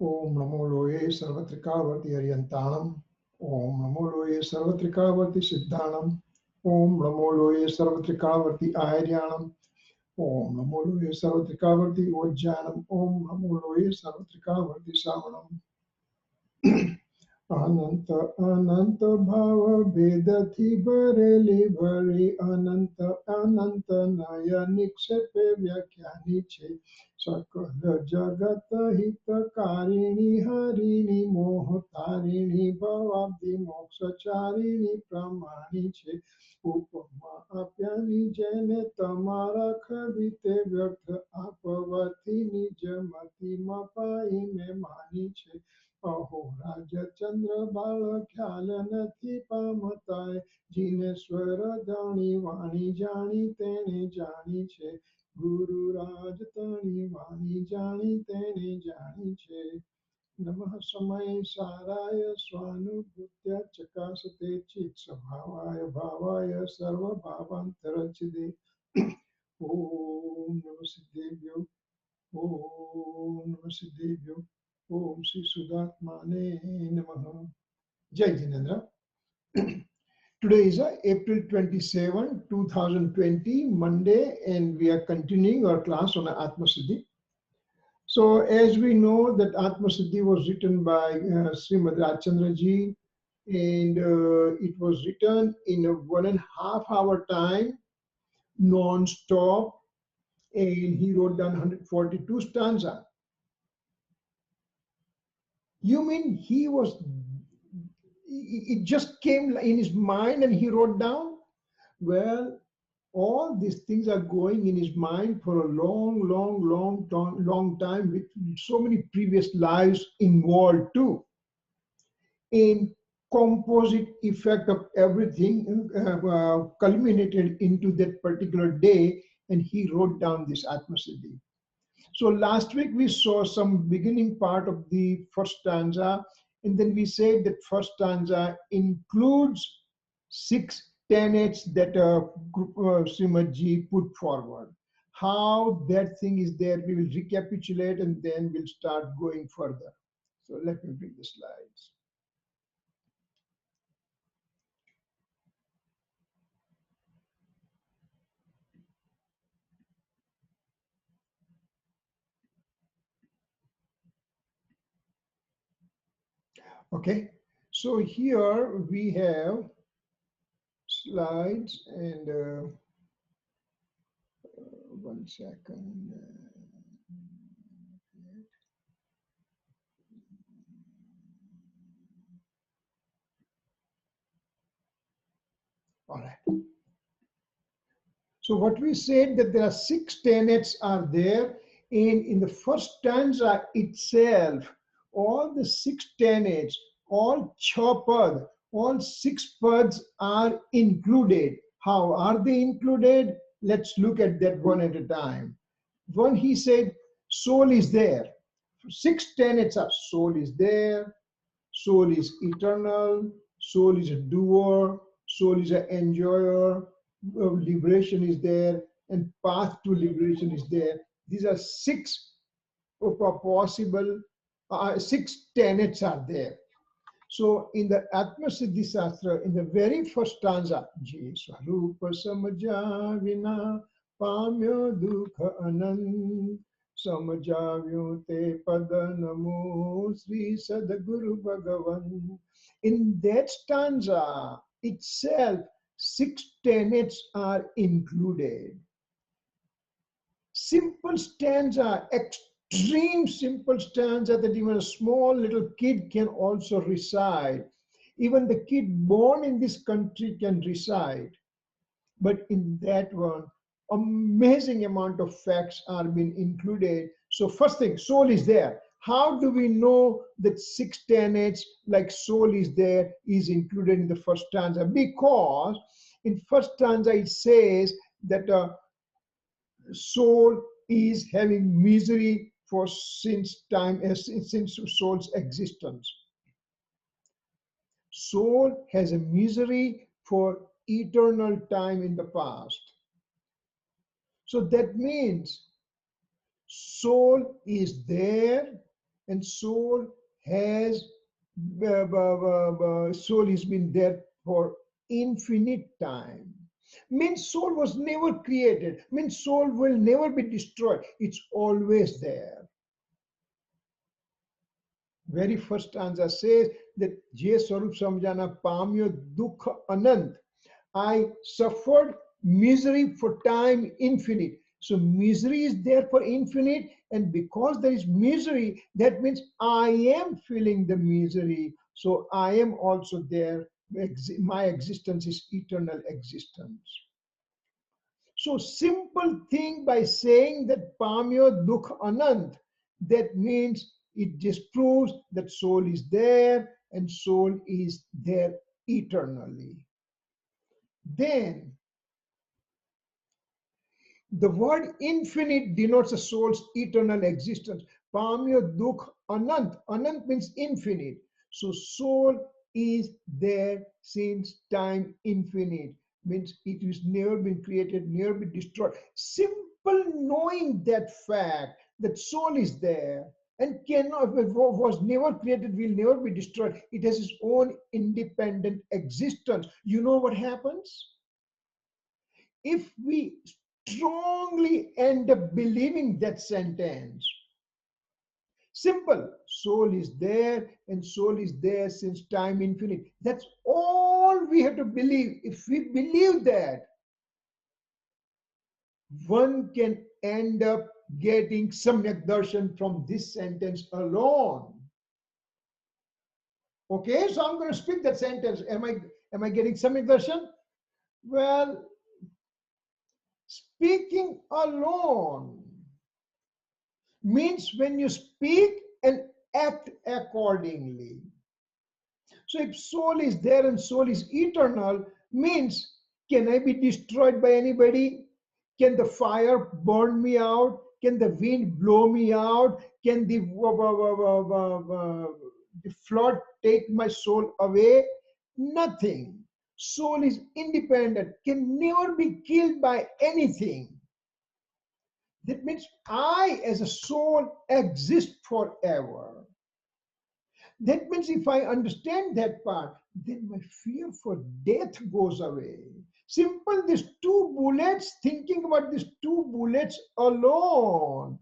Om Namo Loye Sarvatrikavarti Ariyantanam. Om Namo Loye Sarvatrikavarti Siddhanam. Om Namo Loye Sarvatrikavarti Aharyanam. Om Namo Loye Sarvatrikavarti Ojjanam. Om Namo Loye Sarvatrikavarti Samanam. अनंत अनंत भाव भेद थी भरेली भरी अनंत अनंत नय निक्षेपे व्याख्यानी छे सकल जगत हितकारिणी हरिणी मोह तारिणी भवाब्दि मोक्षचारिणी प्रमाणी छे उपमा आप्यानी जेने तमारा खबीते व्यर्थ आपवती निज मति मपाई में मानी छे अहो राज चंद्र बाल ख्याल नथी पामताय जीने स्वर जानी वाणी जानी तेने जानी छे गुरु राज तणी वाणी जानी तेने जानी छे नमः समय साराय स्वानुभूत्य चकासते चित स्वभावाय भावाय सर्व भावांतरचिदे ओम नमः सिद्धेभ्यो ओम नमः सिद्धेभ्यो Om Sri Sudatmane Namaha. Jai Jinendra. Today is April 27, 2020, Monday, and we are continuing our class on Atmasiddhi. So, as we know that Atmasiddhi was written by Srimad Rajchandraji, and it was written in a 1.5 hour time, non-stop, and he wrote down 142 stanza. You mean it just came in his mind and he wrote down? Well, all these things are going in his mind for a long time with so many previous lives involved too. In composite effect of everything culminated into that particular day, and he wrote down this Atmasiddhi. So last week we saw some beginning part of the first stanza, and then we said that first stanza includes 6 tenets that Srimadji put forward. How that thing is there, we will recapitulate and then we'll start going further. So let me bring the slides. Okay, so here we have slides and one second. All right. So what we said that there are 6 tenets are there, and in the first stanza itself, all the 6 tenets, all chopad, all 6 pads are included. How are they included? Let's look at that one at a time. One, he said, soul is there. 6 tenets are soul is there, soul is eternal, soul is a doer, soul is an enjoyer, liberation is there, and path to liberation is there. These are 6 possible, 6 tenets are there. So in the Atmasiddhi Shastra, in the very first stanza, Ji Swarupa Samaja Vina Pamyo Dukha Anand Samajavyo Te Pada Namo Sri Sadguru Bhagavan. In that stanza itself, 6 tenets are included. Simple stanza, extreme simple stanza that even a small little kid can also recite. Even the kid born in this country can recite. But in that one, amazing amount of facts are being included. So first thing, soul is there. How do we know that 6 tenets like soul is there is included in the first stanza? Because in first stanza it says that soul is having misery for since soul's existence. Soul has a misery for eternal time in the past. So that means soul is there and soul has been there for infinite time. Means soul was never created. Means soul will never be destroyed. It's always there. Very first stanza says that Je Swarup Samjana Pamyo Dukha Anant. I suffered misery for time infinite. So misery is there for infinite, and because there is misery, that means I am feeling the misery. So I am also there. My existence is eternal existence. So simple thing by saying that Pamyo Dukh Anant, that means it just proves that soul is there and soul is there eternally. Then the word infinite denotes a soul's eternal existence. Pamyo Dukh Anant. Anant means infinite. So soul is there since time infinite. Means it has never been created, never been destroyed. Simple knowing that fact that soul is there and cannot was never created, will never be destroyed. It has its own independent existence. You know what happens? If we strongly end up believing that sentence, simple, soul is there and soul is there since time infinite. That's all we have to believe. If we believe that, one can end up getting samyak darshan from this sentence alone. Okay, so I'm going to speak that sentence. Am I getting samyak darshan? Well, speaking alone means when you speak and act accordingly. So if soul is there and soul is eternal, means can I be destroyed by anybody? Can the fire burn me out? Can the wind blow me out? Can the flood take my soul away? Nothing. Soul is independent, can never be killed by anything. That means I, as a soul, exist forever. That means if I understand that part, then my fear for death goes away. Simple, these two bullets, thinking about these two bullets alone,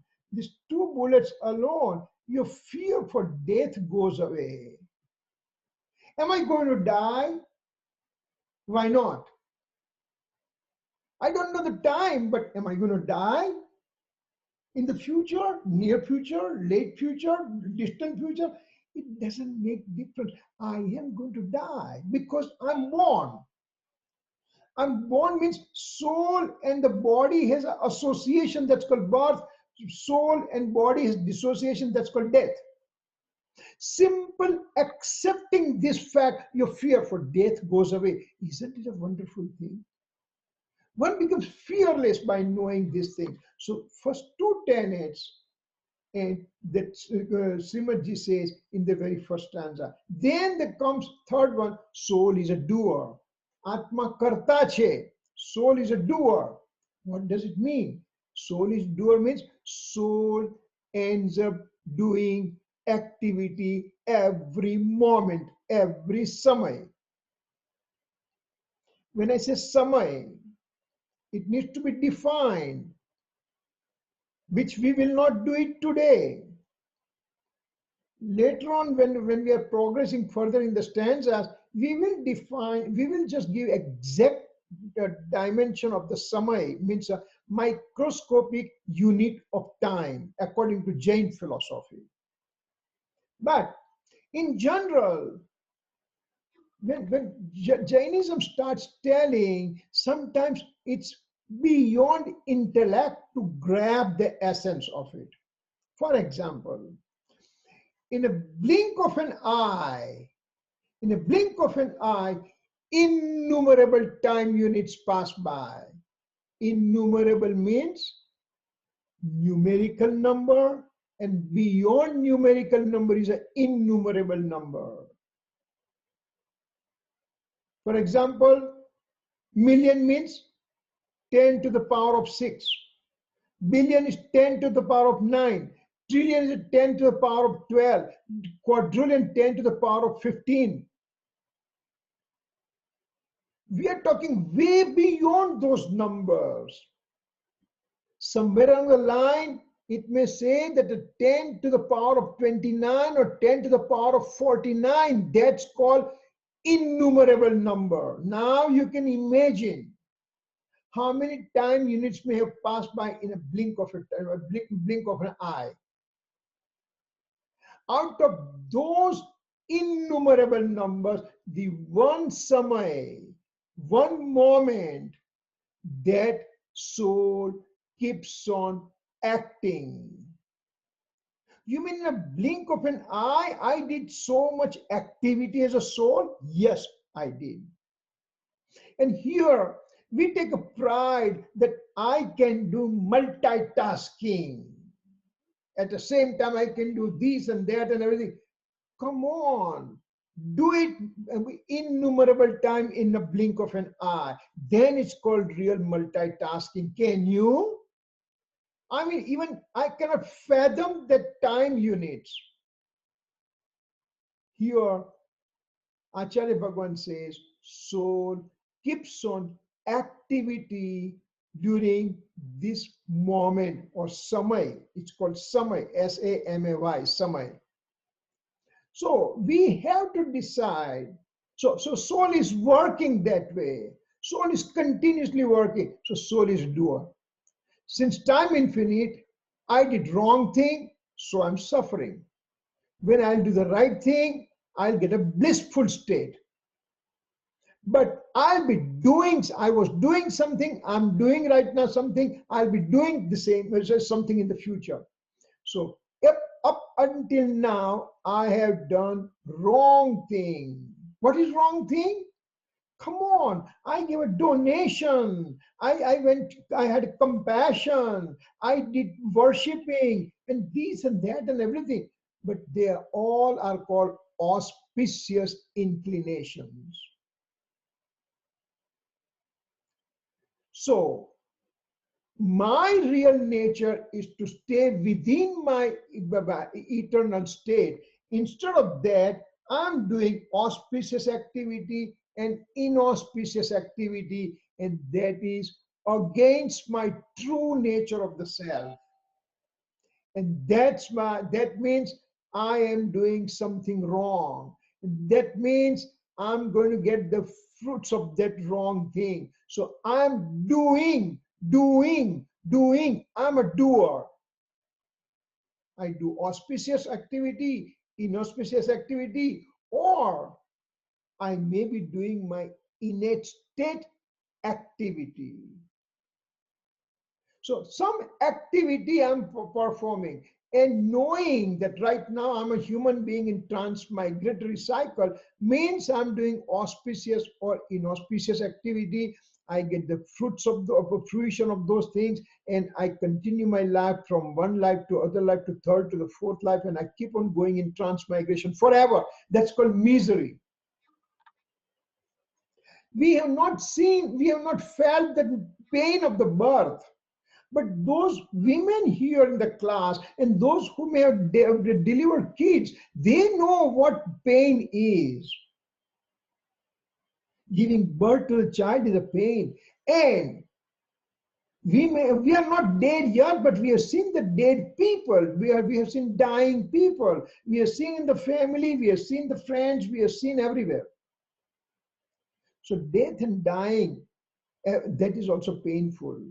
your fear for death goes away. Am I going to die? Why not? I don't know the time, but am I going to die? In the future, near future, late future, distant future, it doesn't make difference. I am going to die because I'm born. I'm born means soul and the body has an association that's called birth. Soul and body has dissociation that's called death. Simple accepting this fact, your fear for death goes away. Isn't it a wonderful thing? One becomes fearless by knowing this thing. So first two tenets, and that Srimad says in the very first stanza. Then there comes third one, soul is a doer. Atma karta che, soul is a doer. What does it mean? Soul is doer means soul ends up doing activity every moment, every samay. When I say samay, it needs to be defined, which we will not do it today. Later on, when we are progressing further in the stanzas, we will just give exact dimension of the samay, means a microscopic unit of time, according to Jain philosophy. But in general, when Jainism starts telling, sometimes it's beyond intellect to grab the essence of it. For example, in a blink of an eye, innumerable time units pass by. Innumerable means numerical number, and beyond numerical number is an innumerable number. For example, million means 10 to the power of 6. Billion is 10 to the power of 9. trillion is 10 to the power of 12, quadrillion 10 to the power of 15. We are talking way beyond those numbers. Somewhere on the line, it may say that the 10 to the power of 29 or 10 to the power of 49, that's called innumerable number. Now you can imagine how many time units may have passed by in a blink of an eye. Out of those innumerable numbers, the one samay, one moment that soul keeps on acting. You mean in a blink of an eye, I did so much activity as a soul? Yes, I did. And here we take a pride that I can do multitasking. At the same time, I can do this and that and everything. Come on, do it innumerable time in a blink of an eye. Then it's called real multitasking. Can you? I mean, even I cannot fathom that time units. Here, Acharya Bhagavan says, soul keeps on activity during this moment or samay. It's called samay, S-A-M-A-Y, samay. So we have to decide. So soul is working that way. Soul is continuously working. So soul is doer. Since time infinite, I did wrong thing, so I'm suffering. When I'll do the right thing, I'll get a blissful state. But I was doing something, I'm doing right now something, I'll be doing the same, something in the future. So up until now, I have done wrong thing. What is wrong thing? Come on, I gave a donation. I had compassion. I did worshipping and this and that and everything. But they all are called auspicious inclinations. So my real nature is to stay within my eternal state. Instead of that, I'm doing auspicious activity and inauspicious activity, and that is against my true nature of the self. And that means I am doing something wrong. That means I'm going to get the fruits of that wrong thing. So I'm doing. I'm a doer. I do auspicious activity, inauspicious activity, or I may be doing my innate state activity. So some activity I'm performing, and knowing that right now I'm a human being in transmigratory cycle means I'm doing auspicious or inauspicious activity. I get the fruits of the fruition of those things, and I continue my life from one life to other life to third to the fourth life, and I keep on going in transmigration forever. That's called misery. We have not felt the pain of the birth. But those women here in the class and those who may have delivered kids, they know what pain is. Giving birth to a child is a pain. And we are not dead yet, but we have seen the dead people. We have seen dying people. We have seen in the family, we have seen the friends, we have seen everywhere. So death and dying, that is also painful.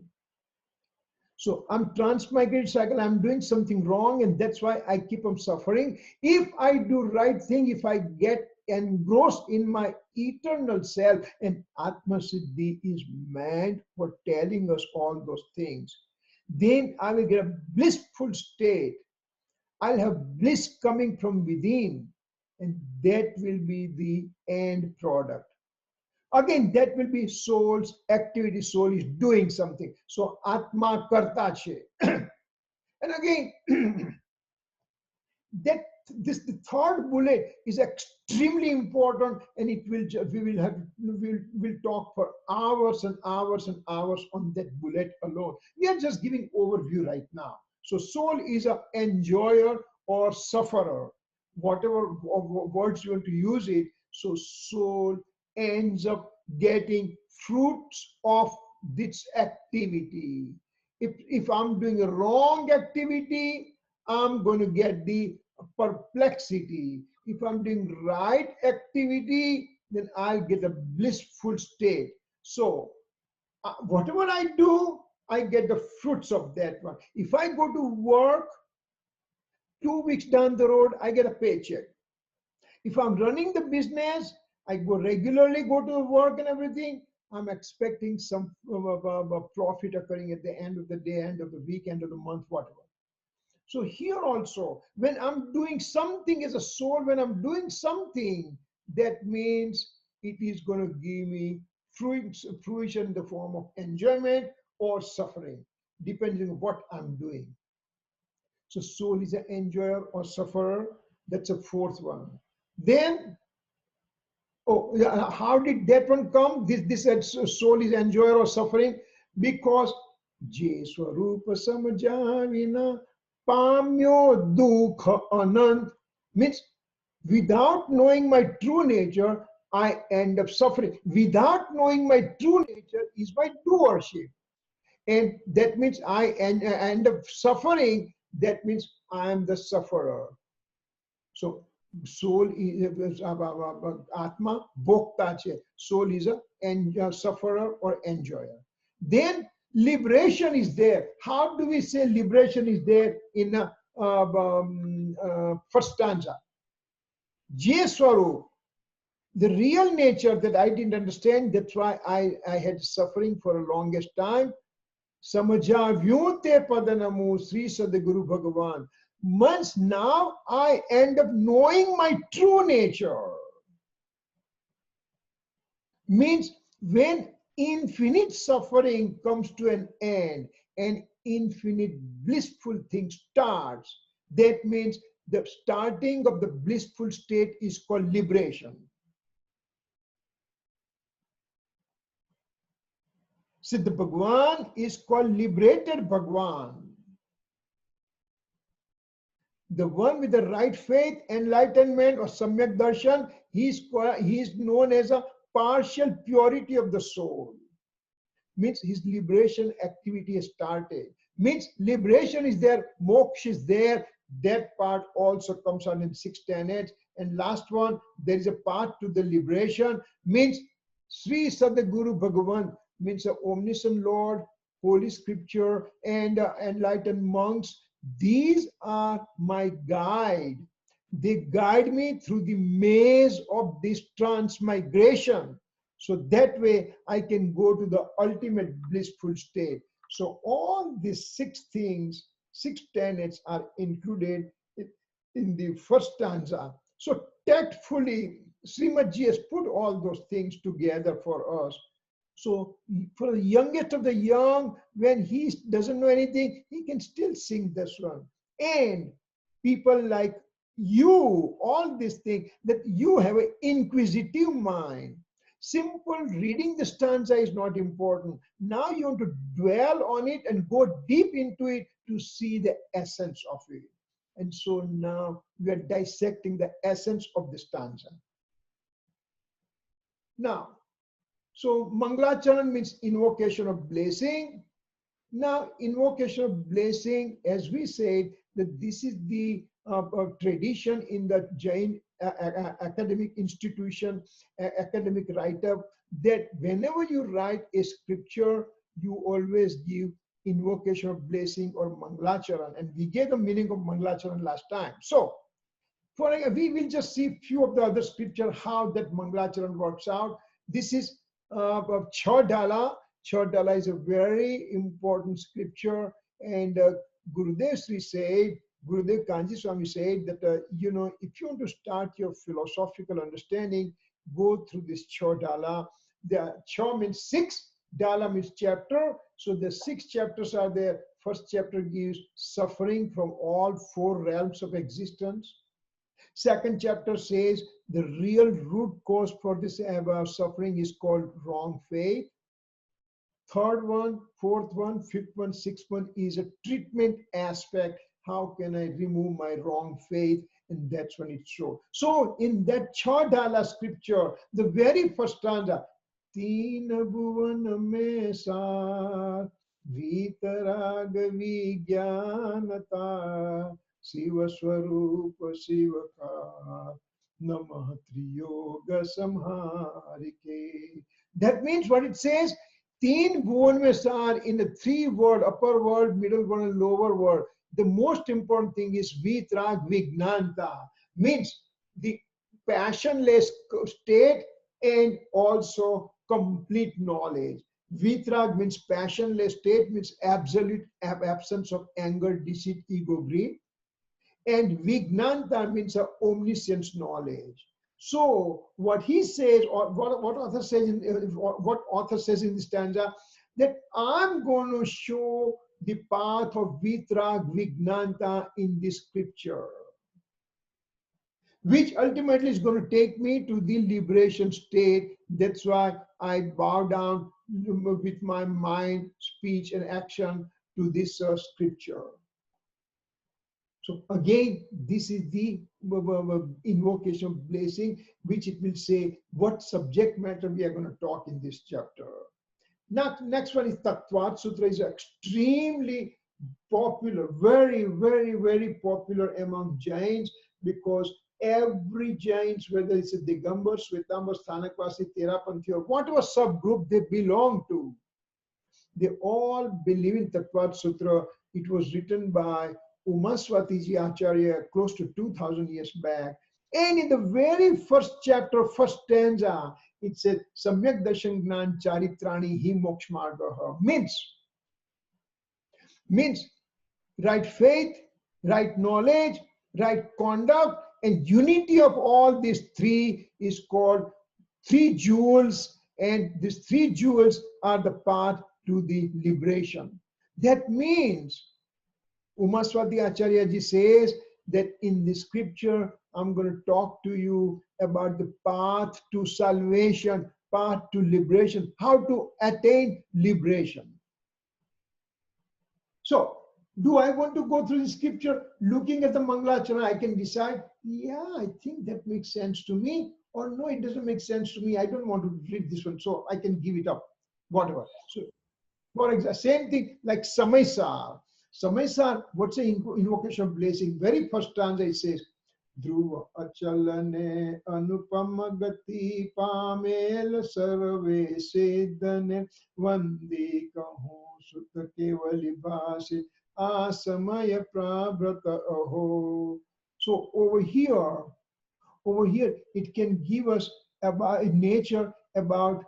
So I'm transmigrated cycle, I'm doing something wrong, and that's why I keep on suffering. If I do right thing, if I get engrossed in my eternal self, and Atmasiddhi is meant for telling us all those things, then I will get a blissful state. I'll have bliss coming from within, and that will be the end product. Again, that will be soul's activity. Soul is doing something. So Atma Karta che. And again, the third bullet is extremely important, and we'll talk for hours and hours and hours on that bullet alone. We are just giving overview right now. So soul is an enjoyer or sufferer, whatever words you want to use it. So soul ends up getting fruits of this activity. If I'm doing a wrong activity, I'm going to get the perplexity. If I'm doing right activity, then I'll get a blissful state. So whatever I do, I get the fruits of that one. If I go to work, 2 weeks down the road, I get a paycheck. If I'm running the business, I regularly go to work and everything, I'm expecting some profit occurring at the end of the day, end of the week, end of the month, whatever. So here also, when I'm doing something as a soul, when I'm doing something, that means it is going to give me fruition in the form of enjoyment or suffering, depending on what I'm doing. So soul is an enjoyer or sufferer. That's a fourth one. Then, oh, how did that one come? This soul is enjoyer or suffering because Je Swarupa Samajavina Pamyo Dukha Anant means without knowing my true nature, I end up suffering. Without knowing my true nature is my doership. And that means I end up suffering. That means I am the sufferer. So soul is Atma Bhokta che. Soul is a sufferer or enjoyer. Then liberation is there. How do we say liberation is there in first stanza? Je Swarup, the real nature that I didn't understand, that's why I had suffering for the longest time. Samajavyote padanamu Sri Sadguru Bhagavan. Once now I end up knowing my true nature. Means when infinite suffering comes to an end and infinite blissful thing starts, that means the starting of the blissful state is called liberation. Siddha Bhagwan is called liberated Bhagwan. The one with the right faith, enlightenment or Samyak Darshan, he is known as a partial purity of the soul. Means his liberation activity has started. Means liberation is there, moksha is there. That part also comes on in 6 tenets. And last one, there is a part to the liberation. Means Sri Sadguru Bhagavan means the omniscient Lord, Holy Scripture, and enlightened monks. These are my guide. They guide me through the maze of this transmigration. So that way I can go to the ultimate blissful state. So all these 6 things, 6 tenets are included in the first stanza. So tactfully, Srimadji has put all those things together for us. So for the youngest of the young, when he doesn't know anything, he can still sing this one. And people like you, all these things, that you have an inquisitive mind. Simple reading the stanza is not important. Now you want to dwell on it and go deep into it to see the essence of it. And so now we are dissecting the essence of the stanza. Now, so Mangalacharan means invocation of blessing. Now, invocation of blessing, as we said, that this is the tradition in the Jain academic institution, academic write-up, that whenever you write a scripture, you always give invocation of blessing or Mangalacharan. And we gave the meaning of Mangalacharan last time. So, we will just see few of the other scripture, how that Mangalacharan works out. This is Chaudala. Chaudala is a very important scripture, and Gurudev Sri said, Gurudev Kanji Swami said that, if you want to start your philosophical understanding, go through this Chaudala. The Cha means 6, Dala means chapter. So the 6 chapters are there. First chapter gives suffering from all 4 realms of existence. Second chapter says the real root cause for this suffering is called wrong faith. third one, fourth one, fifth one, sixth one is a treatment aspect. How can I remove my wrong faith? And that's when it shows. So in that Chadala scripture, the very first stanza, Teen bhuvan mein sar, vitarag vijnanata, Siva Swarupa Sivaka, Namah Triyoga Samharike. That means what it says, Teen bhuvan mein sar, in the three world, upper world, middle world, and lower world. The most important thing is vitrag vignanta, means the passionless state and also complete knowledge. Vitrag means passionless state, means absolute absence of anger, deceit, ego, greed. And vignanta means a omniscience knowledge. So what he says, or what author says in this stanza, that I'm going to show the path of vitrag vignanta in this scripture, which ultimately is going to take me to the liberation state. That's why I bow down with my mind, speech, and action to this scripture. So again, this is the invocation blessing, which it will say what subject matter we are going to talk in this chapter. Now, next one is Tattvat Sutra, is extremely popular, very, very, very popular among Jains, because every Jains, whether it's a Digambar, Shwetambar, Sthanakvasi, Terapanthi, or whatever subgroup they belong to, they all believe in Tattvat Sutra. It was written by Umaswatiji Acharya close to 2000 years back. And in the very first chapter, first stanza, it said, Samyak Darshan Gnan Charitrani Hi Mokshamargaha. Means right faith, right knowledge, right conduct, and unity of all these three is called three jewels. And these three jewels are the path to the liberation. That means Umaswati Acharya ji says that in the scripture, I'm going to talk to you about the path to salvation, path to liberation, how to attain liberation. So, do I want to go through the scripture looking at the Mangalacharana? I can decide, yeah, I think that makes sense to me, or no, it doesn't make sense to me. I don't want to read this one, so I can give it up, whatever. So, for example, same thing like Samaisar. Samaisar, what's the invocation of blessing? Very first stanza it says, Dhruva achalane anupama gati pamel sarve sedane vandi kaho sutta kevali bhase asamaya prabrata aho. So over here, it can give us about nature about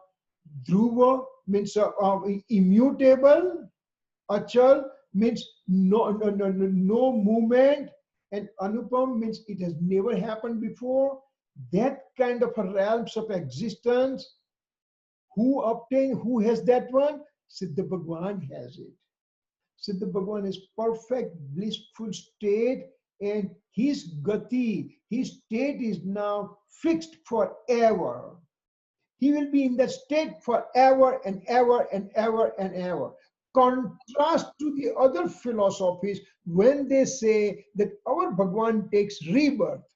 Dhruva means immutable, Achal means no movement, and Anupam means it has never happened before. That kind of a realms of existence, who has that one? Siddha Bhagwan has it. Siddha Bhagwan is perfect, blissful state, and his gati, his state is now fixed forever. He will be in that state forever and ever and ever and ever. Contrast to the other philosophies when they say that our Bhagwan takes rebirth.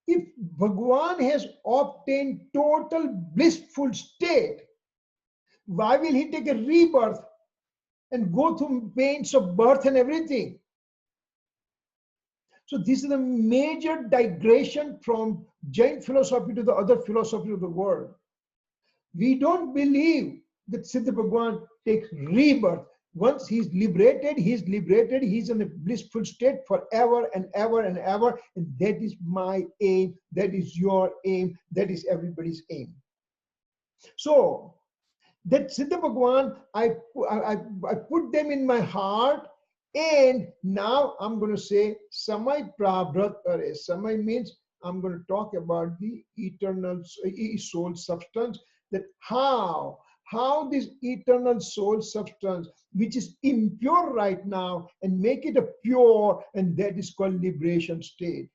If Bhagwan has obtained total blissful state, why will he take a rebirth and go through pains of birth and everything? So this is a major digression from Jain philosophy to the other philosophy of the world. We don't believe that Siddha Bhagwan takes rebirth. Once he's liberated, he's in a blissful state forever and ever and ever. And that is my aim, that is your aim, that is everybody's aim. So, that Siddha Bhagwan, I put them in my heart, and now I'm going to say Samay Prabhat Are. Samay means I'm going to talk about the eternal soul substance, that how this eternal soul substance, which is impure right now, and make it a pure, and that is called liberation state.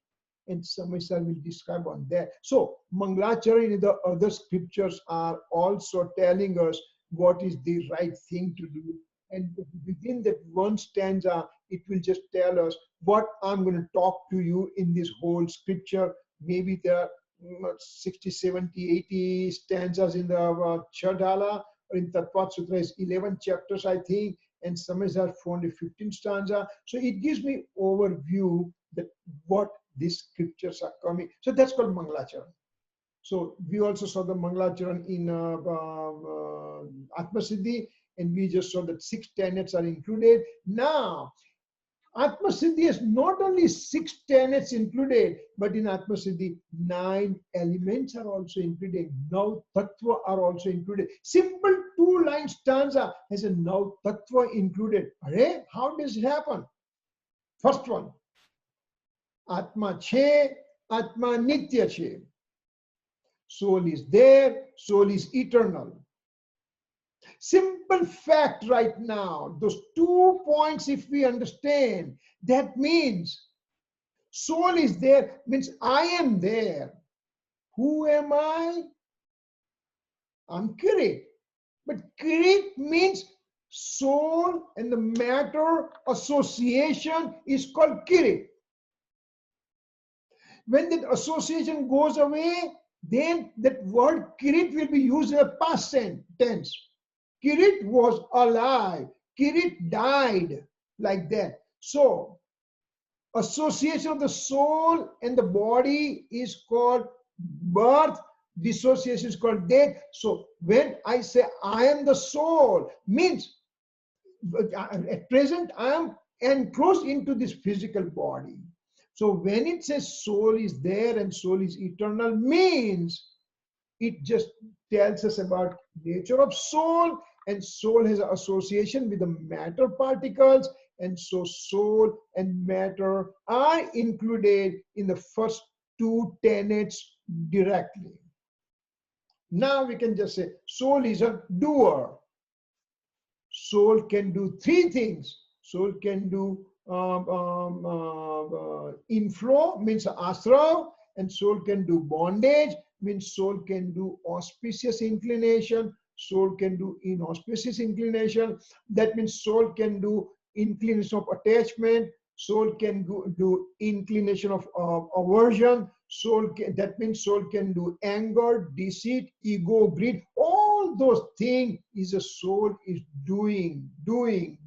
and Samisa will describe on that. So Mangalacharan in the other scriptures are also telling us what is the right thing to do. And within that one stanza, it will just tell us what I'm going to talk to you in this whole scripture. Maybe there are 60, 70, 80 stanzas in the Chardala, or in Tattva Sutra is 11 chapters, I think, and some is 415 stanza. So it gives me overview that what these scriptures are coming. So that's called Mangalacharan. So we also saw the Mangalacharan in Atmasiddhi, and we just saw that 6 tenets are included. Now, Atmasiddhi has not only 6 tenets included, but in Atmasiddhi, 9 elements are also included. Now Tattva are also included. Simple 2-line stanza has a Now Tattva included. Array, how does it happen? First one, Atma Che, Atma Nitya Che. Soul is there, soul is eternal. Simple fact right now, those 2 points, if we understand, that means soul is there, means I am there. Who am I? I'm Kirit. But Kirit means soul and the matter association is called Kirit. When that association goes away, then that word Kirit will be used in a past tense. Kirit was alive. Kirit died, like that. So, association of the soul and the body is called birth. Dissociation is called death. So, when I say I am the soul, means at present I am enclosed into this physical body. So, when it says soul is there and soul is eternal, means it just tells us about nature of soul, and soul has an association with the matter particles, and so soul and matter are included in the first 2 tenets directly. Now we can just say soul is a doer. Soul can do 3 things. Soul can do inflow, means asra, and soul can do bondage, means soul can do auspicious inclination, soul can do inauspicious inclination. That means soul can do inclination of attachment, soul can do inclination of aversion, that means soul can do anger, deceit, ego, greed. All those things is a soul is doing, doer.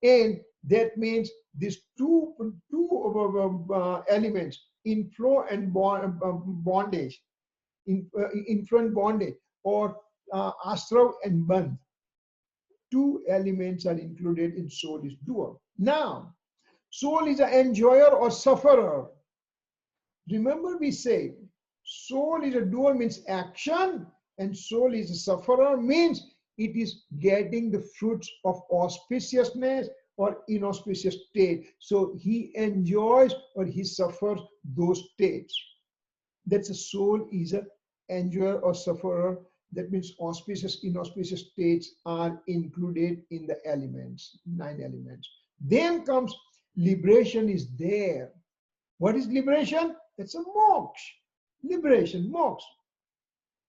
And that means these two elements, inflow and bondage, inflow and bondage, or astra and bandh. 2 elements are included in soul is doer. Now, soul is an enjoyer or sufferer. Remember we said, soul is a doer means action, and soul is a sufferer means it is getting the fruits of auspiciousness or inauspicious state. So he enjoys or he suffers those states. That's a soul is an enjoyer or sufferer. That means auspicious, inauspicious states are included in the elements, 9 elements. Then comes liberation is there. What is liberation? It's a moksha. Liberation, moksha.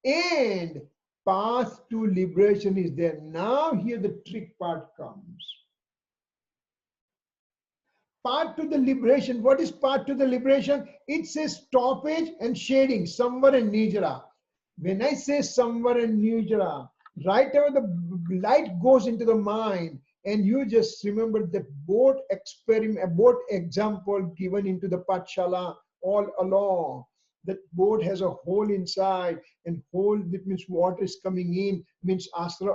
And path to liberation is there. Now here the trick part comes. Path to the liberation. What is path to the liberation? It says stoppage and shading, samvara and nijara. When I say samvara and nijara, right away the light goes into the mind, and you just remember the boat experiment, boat example given into the Patshala all along. That boat has a hole inside, and hole, that means water is coming in, means astra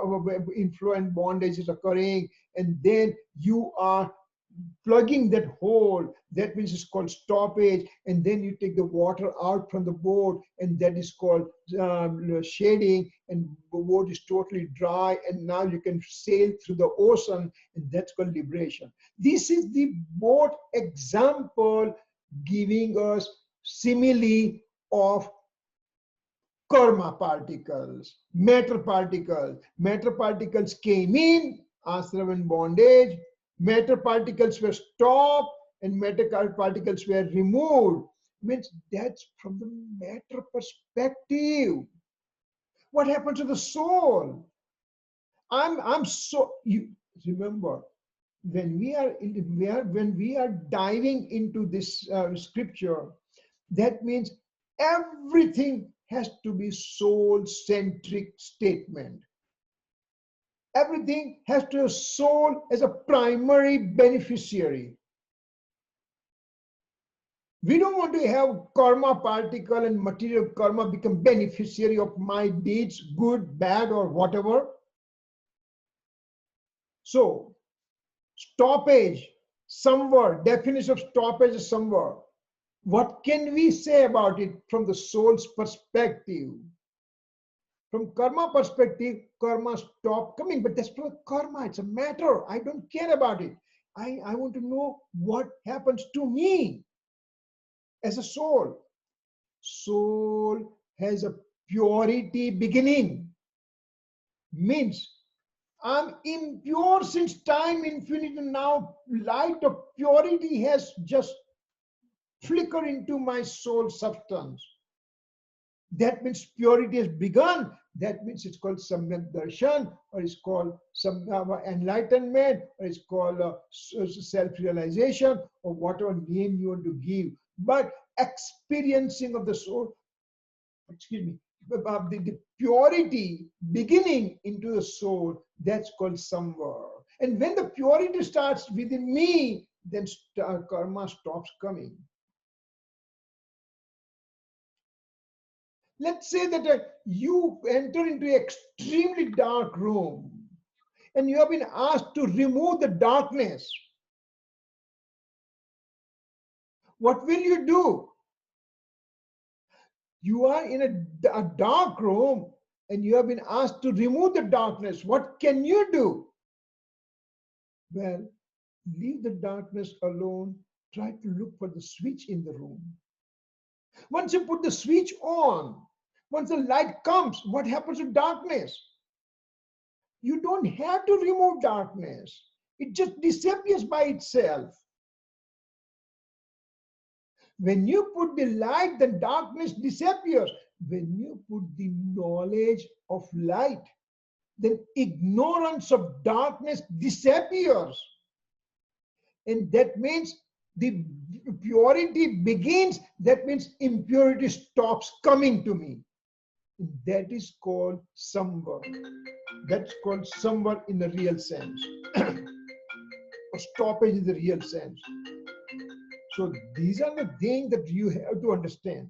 inflow and bondage is occurring, and then you are plugging that hole. That means it's called stoppage, and then you take the water out from the boat, and that is called shading, and the boat is totally dry, and now you can sail through the ocean, and that's called liberation. This is the boat example giving us simile of karma particles, matter particles. Matter particles came in, asra and bondage. Matter particles were stopped, and matter particles were removed, means that's from the matter perspective. What happened to the soul? I'm so, you remember, when we are when we are diving into this scripture, that means everything has to be soul centric statement. Everything has to have soul as a primary beneficiary. We don't want to have karma particle and material karma become beneficiary of my deeds, good, bad, or whatever. So, stoppage, somewhere, definition of stoppage is somewhere. What can we say about it from the soul's perspective? From karma perspective, karma stop coming, but that's not karma, it's a matter. I don't care about it. I want to know what happens to me as a soul. Soul has a purity beginning, means I'm impure since time infinite, and now light of purity has just flickered into my soul substance. That means purity has begun. That means it's called Samyak Darshan, or it's called some enlightenment, or it's called self-realization, or whatever name you want to give. But experiencing of the soul, excuse me, the purity beginning into the soul, that's called samvar. And when the purity starts within me, then karma stops coming. Let's say that you enter into an extremely dark room and you have been asked to remove the darkness. What will you do? You are in a dark room and you have been asked to remove the darkness. What can you do? Well, leave the darkness alone. Try to look for the switch in the room. Once you put the switch on, once the light comes, what happens to darkness? You don't have to remove darkness. It just disappears by itself. When you put the light, the darkness disappears. When you put the knowledge of light, then ignorance of darkness disappears. And that means the purity begins. That means impurity stops coming to me. That is called samvar. That's called samvar in the real sense. Or stoppage in the real sense. So these are the things that you have to understand.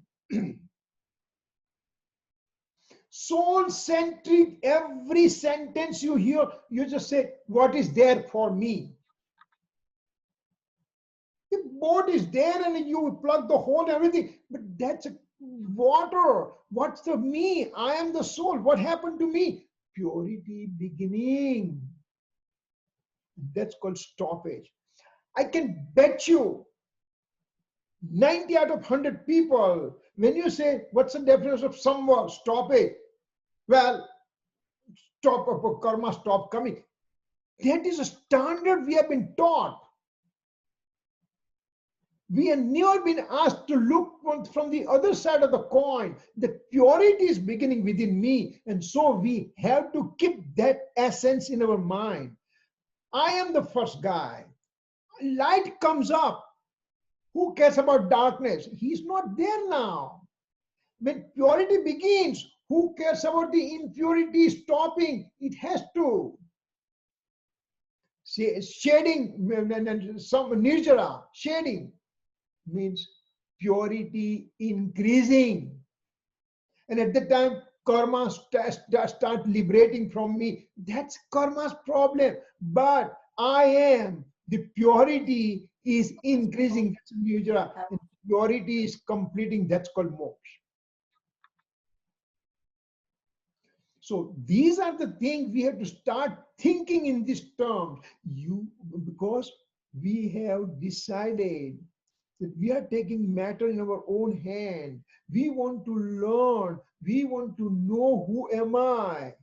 Soul-centric, every sentence you hear, you just say, what is there for me? The boat is there and you plug the hole and everything, but that's water. What's the me? I am the soul. What happened to me? Purity beginning. That's called stoppage. I can bet you 90 out of 100 people, when you say, what's the definition of samvar, stoppage? Well, stop of karma, stop coming. That is a standard we have been taught. We have never been asked to look from the other side of the coin. The purity is beginning within me, and so we have to keep that essence in our mind. I am the first guy. Light comes up. Who cares about darkness? He's not there now. When purity begins, who cares about the impurity stopping? It has to. Shading, some nirjara, shading means purity increasing. And at the time, karma start liberating from me. That's karma's problem. But I am, the purity is increasing. That's nirjara. And purity is completing. That's called moksha. So these are the things we have to start thinking in these terms. Because we have decided that we are taking matter in our own hand. We want to learn. We want to know who am I.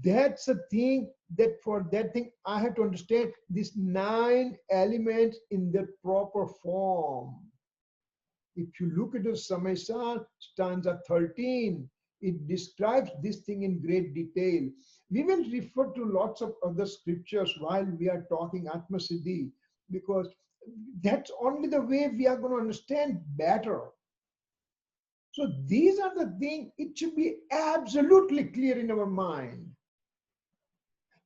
That's the thing that for that thing I have to understand these 9 elements in their proper form. If you look at the Samesar, stanza 13, it describes this thing in great detail. We will refer to lots of other scriptures while we are talking Atmasiddhi, because that's only the way we are going to understand better. So these are the things, it should be absolutely clear in our mind.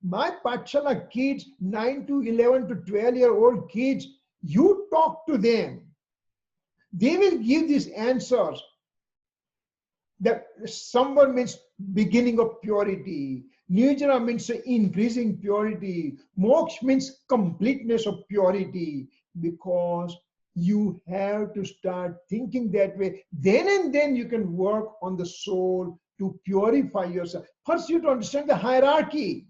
My Patshala kids, 9 to 11 to 12-year-old kids, you talk to them. They will give these answers. That Samvar means beginning of purity. Nirjana means increasing purity. Moksha means completeness of purity. Because you have to start thinking that way. Then and then you can work on the soul to purify yourself. First, you have to understand the hierarchy.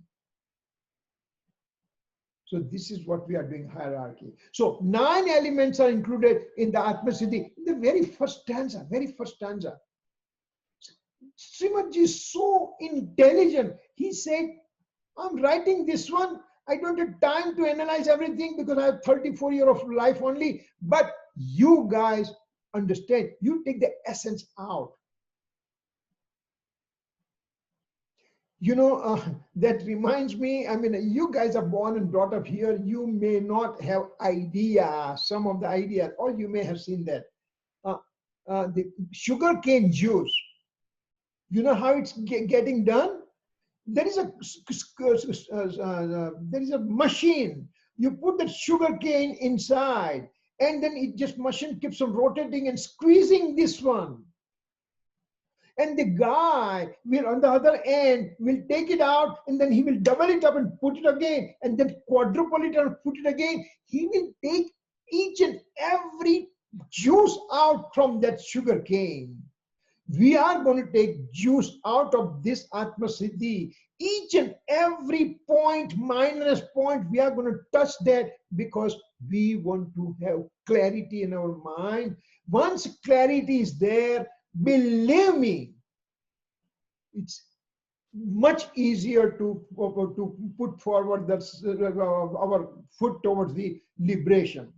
So this is what we are doing, hierarchy. So 9 elements are included in the Atmasiddhi, the very first stanza, Srimadji is so intelligent. He said, I'm writing this one. I don't have time to analyze everything because I have 34 years of life only. But you guys understand. You take the essence out. You know, that reminds me, I mean, you guys are born and brought up here. You may not have idea, some of the ideas, or you may have seen that. The sugarcane juice. You know how it's getting done? There is a machine. You put the sugar cane inside, and then it just machine keeps on rotating and squeezing this one. And the guy will, on the other end, will take it out, and then he will double it up and put it again, and then quadruple it and put it again. He will take each and every juice out from that sugar cane. We are going to take juice out of this Atmasiddhi. Each and every point, minus point, we are going to touch that because we want to have clarity in our mind. Once clarity is there, believe me, it's much easier to put forward our foot towards the liberation.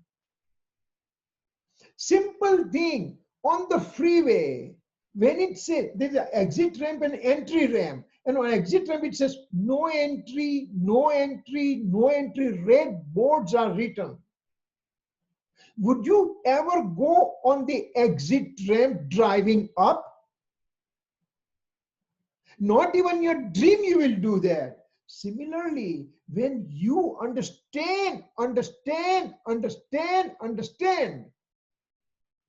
Simple thing, on the freeway, when it says there's an exit ramp and entry ramp, and on exit ramp it says no entry, no entry, no entry, red boards are written. Would you ever go on the exit ramp driving up? Not even your dream you will do that. Similarly, when you understand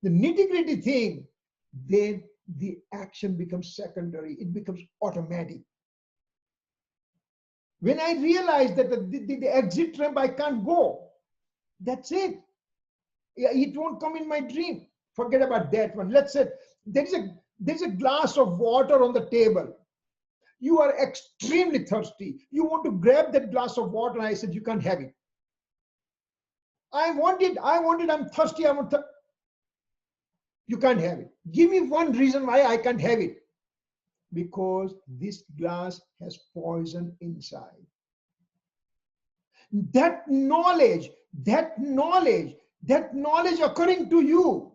the nitty-gritty thing, then the action becomes secondary. It becomes automatic. When I realize that the exit ramp I can't go, that's it. It won't come in my dream. Forget about that one. Let's say there's a glass of water on the table. You are extremely thirsty. You want to grab that glass of water, and I said, you can't have it. I want it, I'm thirsty, you can't have it. Give me one reason why I can't have it. Because this glass has poison inside. That knowledge occurring to you,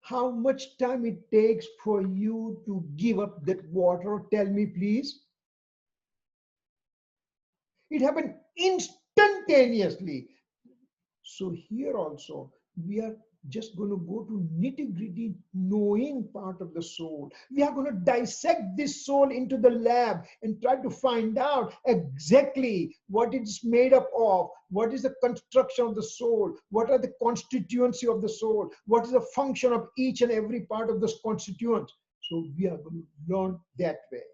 how much time it takes for you to give up that water? Tell me, please. It happened instantaneously. So here also, we are just going to go to nitty-gritty knowing part of the soul. We are going to dissect this soul into the lab and try to find out exactly what it is made up of, what is the construction of the soul, what are the constituency of the soul, what is the function of each and every part of this constituent. So we are going to learn that way.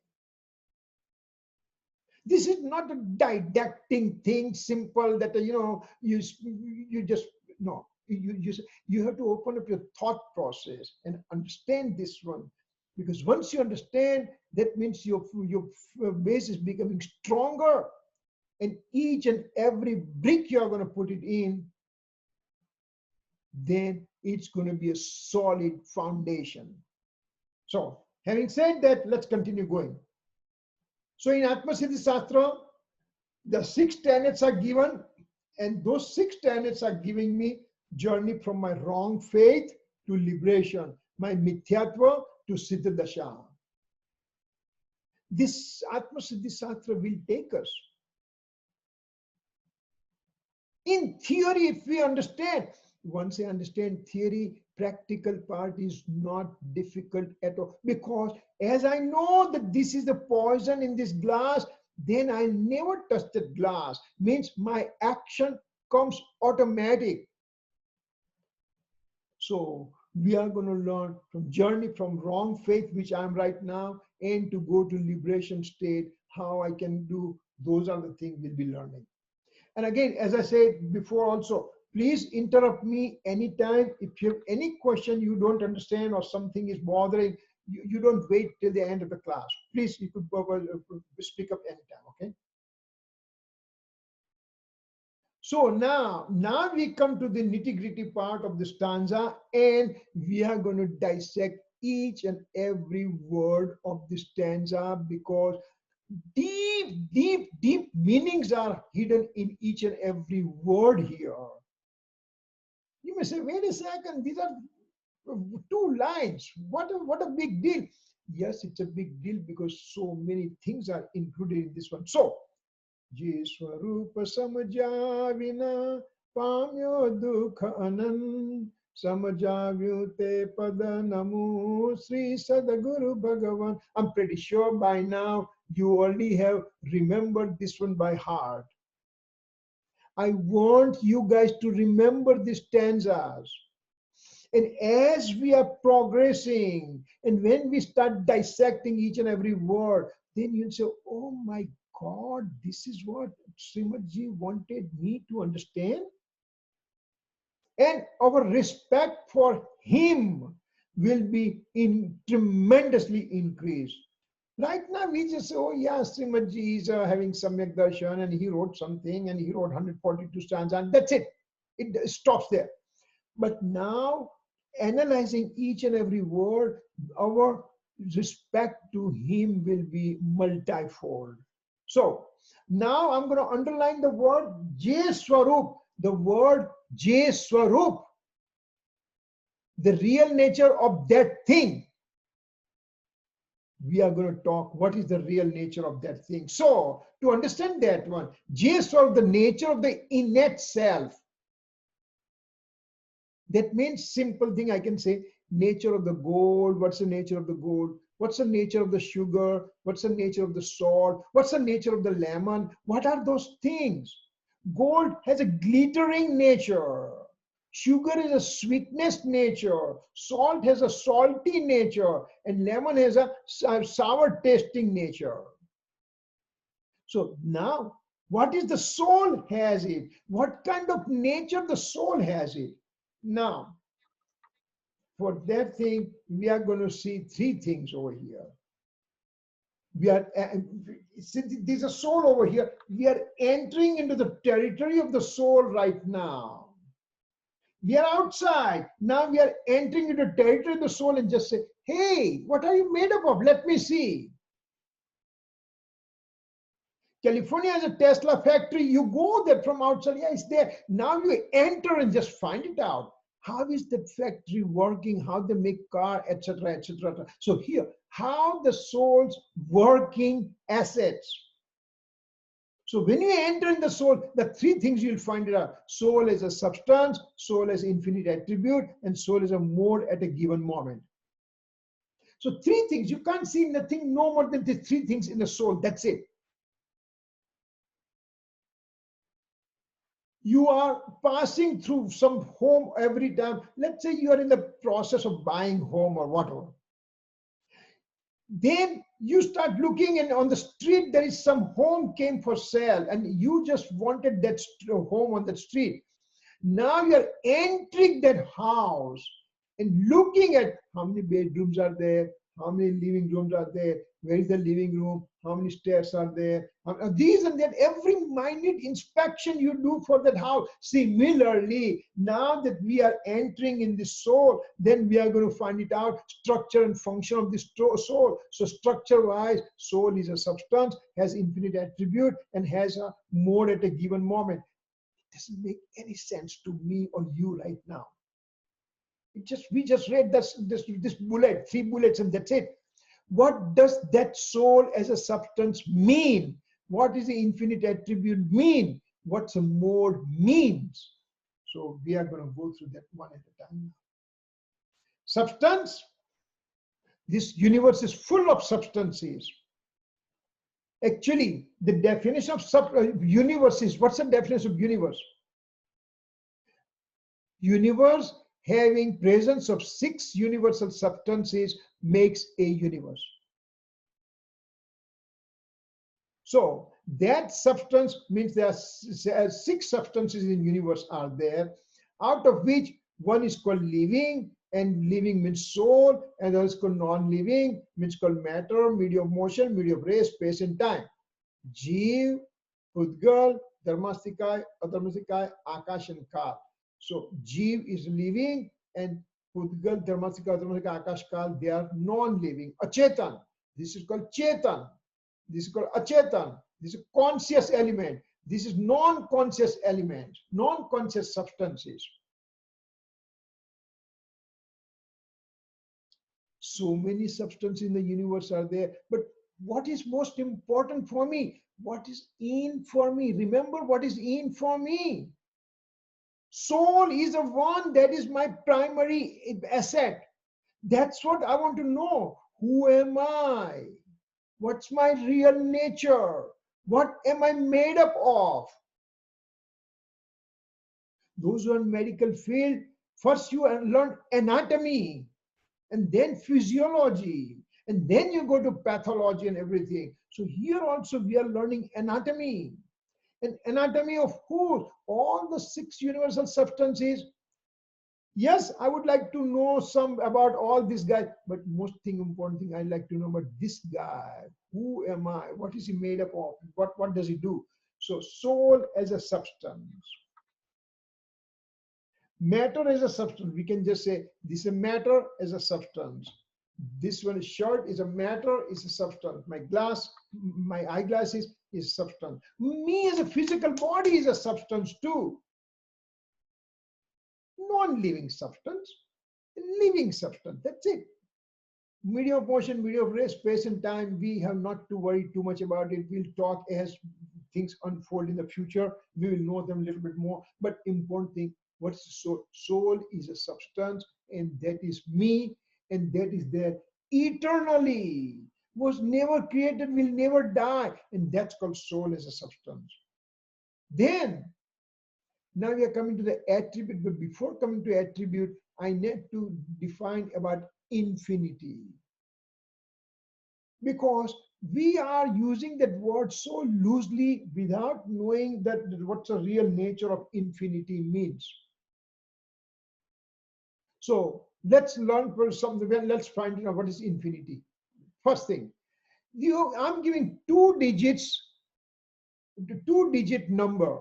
This is not a didactic thing, simple that, you just, no. You have to open up your thought process and understand this one. Because once you understand, that means your base is becoming stronger. And each and every brick you are going to put it in, then it's going to be a solid foundation. So, having said that, let's continue going. So in Atmasiddhi Shastra, the 6 tenets are given, and those 6 tenets are giving me journey from my wrong faith to liberation, my mithyatva to siddha dasha. This Atmasiddhi Shastra will take us. In theory, if we understand, once I understand theory, practical part is not difficult at all. Because as I know that this is the poison in this glass, then I never touch the glass. Means my action comes automatic. So we are going to learn from journey from wrong faith, which I am right now, and to go to liberation state, how I can do. Those are the things we'll be learning. And again, as I said before also, please interrupt me anytime. If you have any question you don't understand or something is bothering, you don't wait till the end of the class. Please, you could speak up anytime, okay? So now we come to the nitty-gritty part of the stanza, and we are going to dissect each and every word of the stanza, because deep meanings are hidden in each and every word here. You may say, wait a second, these are 2 lines. What a big deal. Yes, it's a big deal because so many things are included in this one. So, Je Swarupa Samajavina Pamyo Dukha Anan Samajavyute Pada Namo Sri Sadaguru Bhagavan. I'm pretty sure by now you already have remembered this one by heart. I want you guys to remember these stanzas. And as we are progressing, and when we start dissecting each and every word, then you'll say, oh my God, this is what Srimadji wanted me to understand. And our respect for him will be tremendously increased. Right now, we just say, oh yeah, Srimadji is having Samyak Darshan and he wrote something and he wrote 142 stanzas and that's it. It stops there. But now, analyzing each and every word, our respect to him will be multifold. So, now I'm going to underline the word Je Swarup, the word Je Swarup, the real nature of that thing. We are going to talk what is the real nature of that thing. So, to understand that one, Je Swarup, the nature of the innate self. That means simple thing I can say, nature of the gold. What's the nature of the gold? What's the nature of the sugar? What's the nature of the salt? What's the nature of the lemon? What are those things? Gold has a glittering nature. Sugar is a sweetness nature. Salt has a salty nature. And lemon has a sour tasting nature. So now, what is the soul has it? What kind of nature the soul has it? Now, for that thing, we are going to see 3 things over here. We are, since there's a soul over here, we are entering into the territory of the soul right now. We are outside. Now we are entering into the territory of the soul and just say, hey, what are you made up of? Let me see. California has a Tesla factory. You go there from outside. Yeah, it's there. Now you enter and just find it out. How is the factory working? How they make car, etc., etc. So here, how the soul's working assets. So when you enter in the soul, the 3 things you'll find it out. Soul is a substance, soul is infinite attribute, and soul is a mode at a given moment. So 3 things. You can't see nothing, no more than the 3 things in the soul. That's it. You are passing through some home every time. Let's say you are in the process of buying home or whatever. Then you start looking and on the street there is some home came for sale and you just wanted that home on that street. Now you are entering that house and looking at how many bedrooms are there, how many living rooms are there, Where is the living room? How many stairs are there? These and that, every minute inspection you do for that house. Similarly, now that we are entering in the soul, then we are going to find it out, structure and function of this soul. So structure-wise, soul is a substance, has infinite attribute, and has a mode at a given moment. It doesn't make any sense to me or you right now. We just read this bullet, 3 bullets, and that's it. What does that soul as a substance mean? What is the infinite attribute mean? What's a mode means? So we are going to go through that one at a time. Substance. This universe is full of substances. Actually, the definition of universe is, what's the definition of universe? Universe having presence of 6 universal substances makes a universe. So that substance means there are 6 substances in the universe are there, out of which one is called living, and living means soul, and other is called non-living, means called matter, medium of motion, medium of ray, space and time. Jeev, Pudgal, Dharmastika, Adharmastika, Akash and Kal. So Jeev is living, and Pudgal, Dharmastika, Adharmastika, Akash, Kal, they are non-living. Achetan, this is called Chetan. This is called Achetan. This is conscious element. This is non-conscious element, non-conscious substances. So many substances in the universe are there, but what is most important for me? What is in for me? Remember what is in for me. Soul is the one that is my primary asset. That's what I want to know. Who am I? What's my real nature? What am I made up of? Those who are in medical field, first you learn anatomy, and then physiology, and then you go to pathology and everything. So here also we are learning anatomy. And anatomy of who? All the 6 universal substances. Yes, I would like to know some about all these guys, but most important thing I'd like to know about this guy. Who am I? What is he made up of? What does he do? So soul as a substance. Matter as a substance. We can just say this is a matter as a substance. This one is shirt is a matter, is a substance. My glass, my eyeglasses is substance. Me as a physical body is a substance too. Non-living substance, living substance. That's it. Medium of motion, medium of ray, space and time. We have not to worry too much about it. We'll talk as things unfold in the future. We will know them a little bit more. But important thing, what's the soul? Soul is a substance, and that is me, and that is there eternally. Was never created, will never die, and that's called soul as a substance. Then, now we are coming to the attribute, but before coming to attribute, I need to define about infinity. Because we are using that word so loosely without knowing that what's the real nature of infinity means. So let's learn for something. Let's find out what is infinity. First thing, I'm giving 2 digits, the 2-digit number.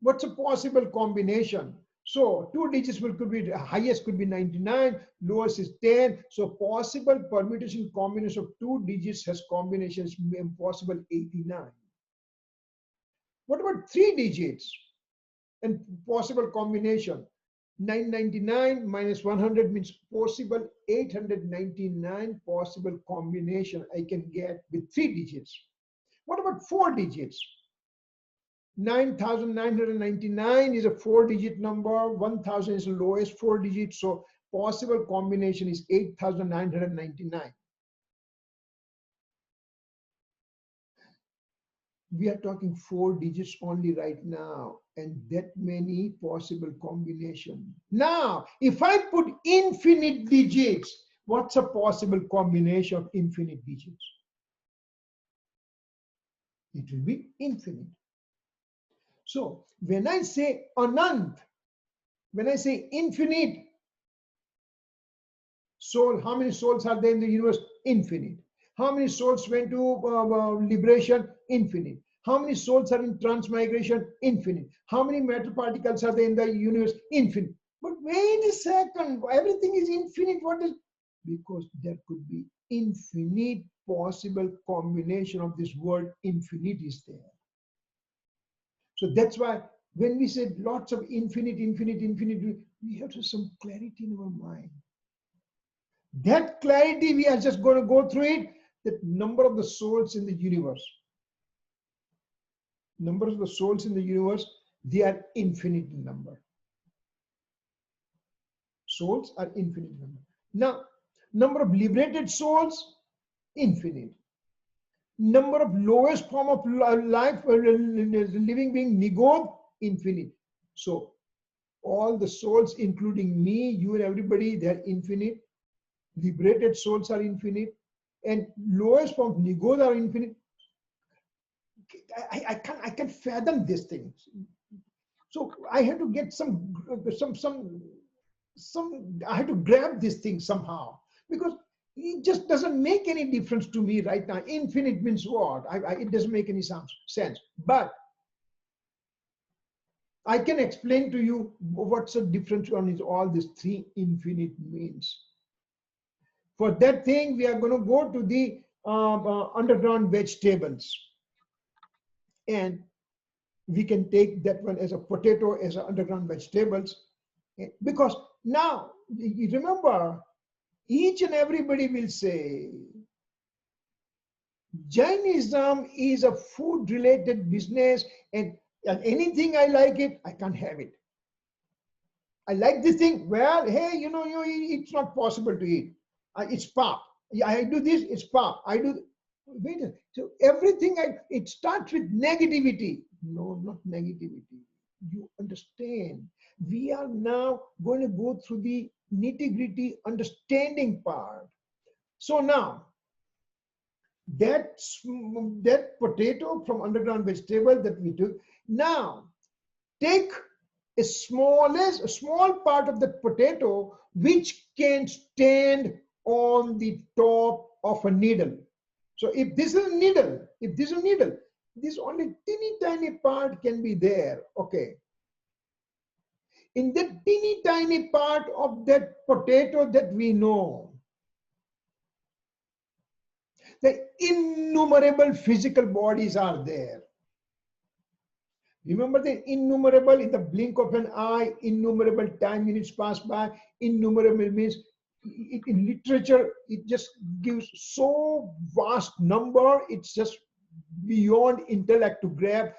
What's a possible combination? So 2 digits could be, highest could be 99, lowest is 10. So possible permutation combination of 2 digits has combinations possible 89. What about 3 digits and possible combination? 999 minus 100 means possible 899 possible combination I can get with 3 digits. What about 4 digits? 9,999 is a 4-digit number. 1,000 is the lowest 4 digits. So possible combination is 8,999. We are talking 4 digits only right now, and that many possible combination. Now, if I put infinite digits, what's a possible combination of infinite digits? It will be infinite. So when I say anant, when I say infinite soul, how many souls are there in the universe? Infinite. How many souls went to liberation? Infinite. How many souls are in transmigration? Infinite. How many matter particles are there in the universe? Infinite. But wait a second, everything is infinite. What is? Because there could be infinite possible combination of this word infinite is there. So that's why when we say lots of infinite, infinite, infinite, we have to have some clarity in our mind. That clarity, we are just going to go through it. The number of the souls in the universe. Number of the souls in the universe, they are infinite in number. Souls are infinite in number. Now, number of liberated souls, infinite. Number of lowest form of life, living being, nigod, infinite. So, all the souls, including me, you and everybody, they are infinite. Liberated souls are infinite. And lowest form of nigod are infinite. I can't fathom these things. So I had to get I had to grab this thing somehow, because it just doesn't make any difference to me right now. Infinite means what? It doesn't make any sense. But I can explain to you what's the difference on all these three infinite means. For that thing, we are going to go to the underground vegetables. And we can take that one as a potato, as a underground vegetables. Because now, you remember, each and everybody will say, Jainism is a food-related business, and anything I like it, I can't have it. I like this thing, well, hey, it's not possible to eat. It's pop. I do this, it's pop. I do, wait, so everything, it starts with negativity. No, not negativity. You understand. We are now going to go through the nitty-gritty understanding part. So now, that potato from underground vegetable that we took, now take a small part of that potato which can stand on the top of a needle. So if this is a needle, this only teeny tiny part can be there. Okay. In that teeny tiny part of that potato that we know, the innumerable physical bodies are there. Remember, the innumerable, in the blink of an eye, innumerable time units pass by. Innumerable means, in literature, it just gives so vast number, it's just beyond intellect to grab.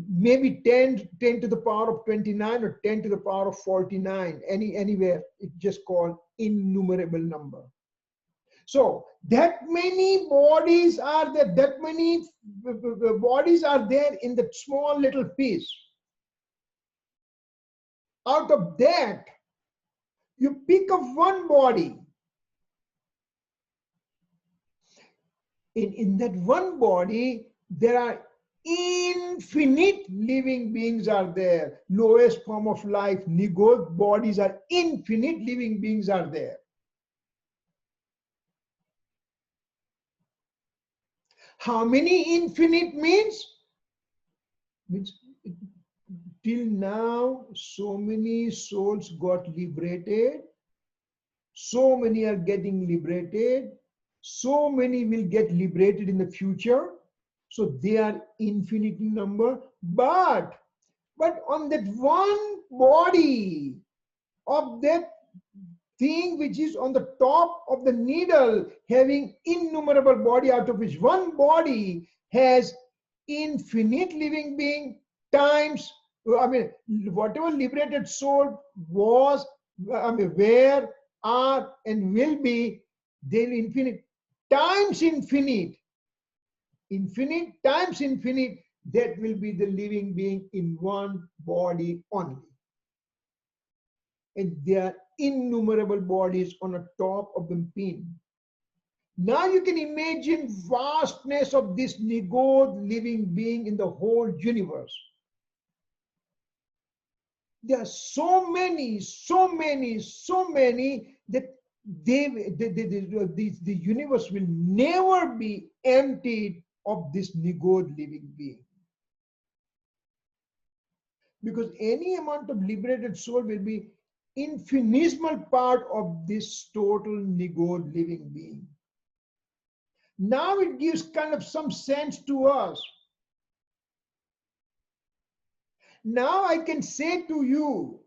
Maybe 10 to the power of 29 or 10 to the power of 49, anywhere, it's just called innumerable number. So that many bodies are there, that many bodies are there in that small little piece. Out of that, you pick up one body. In that one body, there are infinite living beings are there. Lowest form of life, nigod bodies are infinite living beings are there. How many infinite means? Means till now, so many souls got liberated. So many are getting liberated. So many will get liberated in the future. So they are infinite in number. But on that one body of that thing which is on the top of the needle, having innumerable body, out of which one body has infinite living being times, whatever liberated soul was, where, are, and will be, they'll infinite times infinite. Infinite times infinite, that will be the living being in one body only. And there are innumerable bodies on the top of the pin. Now you can imagine vastness of this nigod living being in the whole universe. There are so many that the universe will never be emptied of this negod living being. Because any amount of liberated soul will be infinitesimal part of this total negod living being. Now it gives kind of some sense to us. Now I can say to you,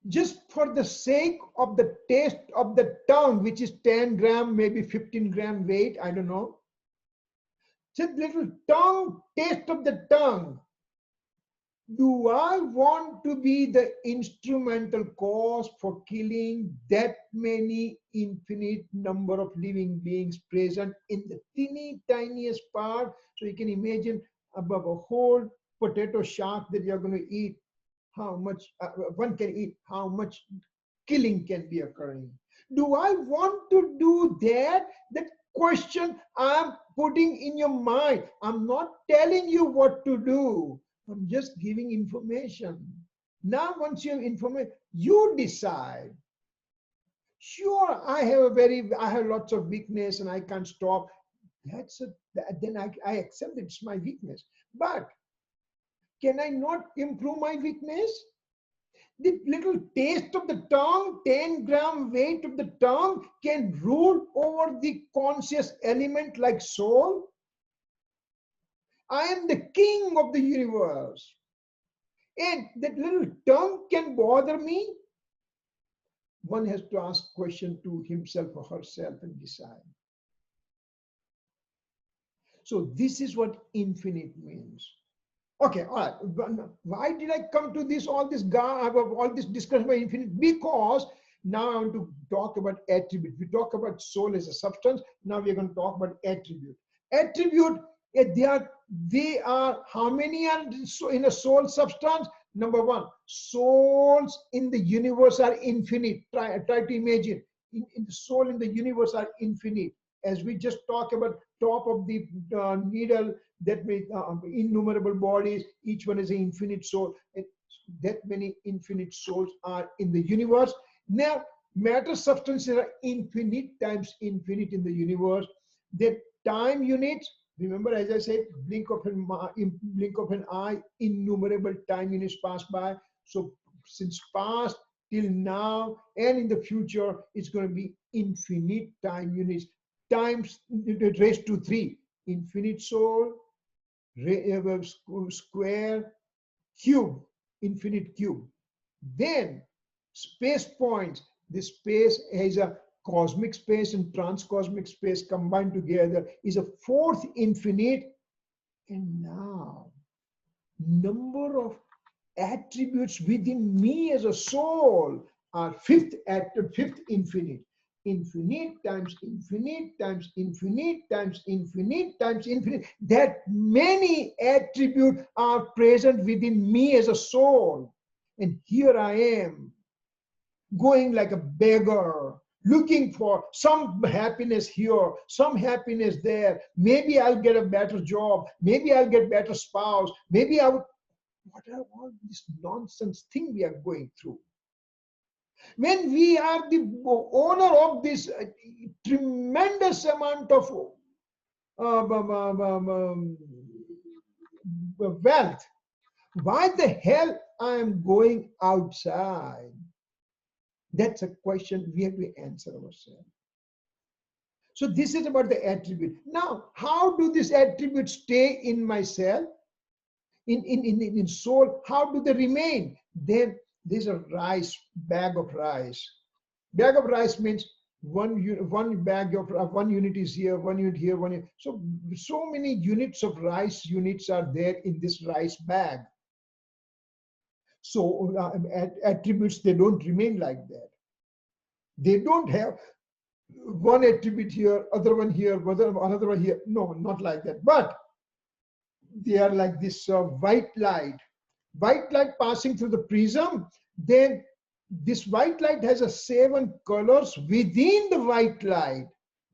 just for the sake of the taste of the tongue, which is 10 gram, maybe 15 gram weight, I don't know. Just little tongue, taste of the tongue. Do I want to be the instrumental cause for killing that many infinite number of living beings present in the teeny tiniest part? So you can imagine above a whole potato shack that you're going to eat, how much one can eat, how much killing can be occurring. Do I want to do that? That question I'm putting in your mind. I'm not telling you what to do. I'm just giving information. Now, once you have information, you decide. Sure, I have lots of weakness and I can't stop. Then I accept it's my weakness. But can I not improve my weakness? The little taste of the tongue, 10 gram weight of the tongue can rule over the conscious element like soul. I am the king of the universe. And that little tongue can bother me. One has to ask question to himself or herself and decide. So this is what infinite means. Okay, all right. Why did I come to this, all this discussion about infinite? Because now I want to talk about attribute. We talk about soul as a substance. Now we're going to talk about attribute. Attribute, they are how many are in a soul substance? Number one, souls in the universe are infinite. Try to imagine. In the soul in the universe are infinite. As we just talked about top of the needle, that means innumerable bodies, each one is an infinite soul. And that many infinite souls are in the universe. Now, matter substances are infinite times infinite in the universe. The time units, remember as I said, blink of an eye, innumerable time units pass by. So since past till now and in the future, it's going to be infinite time units times raised to 3. Infinite soul, square, cube, infinite cube. Then space points. The space has a cosmic space and transcosmic space combined together is a 4th infinite. And now, number of attributes within me as a soul are 5th infinite. Infinite times infinite times infinite times infinite times infinite. That many attributes are present within me as a soul. And here I am, going like a beggar, looking for some happiness here, some happiness there. Maybe I'll get a better job. Maybe I'll get better spouse. Maybe I would. What are all this nonsense thing we are going through? When we are the owner of this tremendous amount of wealth, why the hell I am going outside? That's a question we have to answer ourselves. So this is about the attribute. Now, how do these attributes stay in myself, in soul? How do they remain? Then there's a rice, bag of rice. Bag of rice means one bag of 1 unit is here, 1 unit here, 1 unit. So many units of rice units are there in this rice bag. So attributes, they don't remain like that. They don't have one attribute here, other one here, another one here. No, not like that. But they are like this white light passing through the prism. Then this white light has a 7 colors within the white light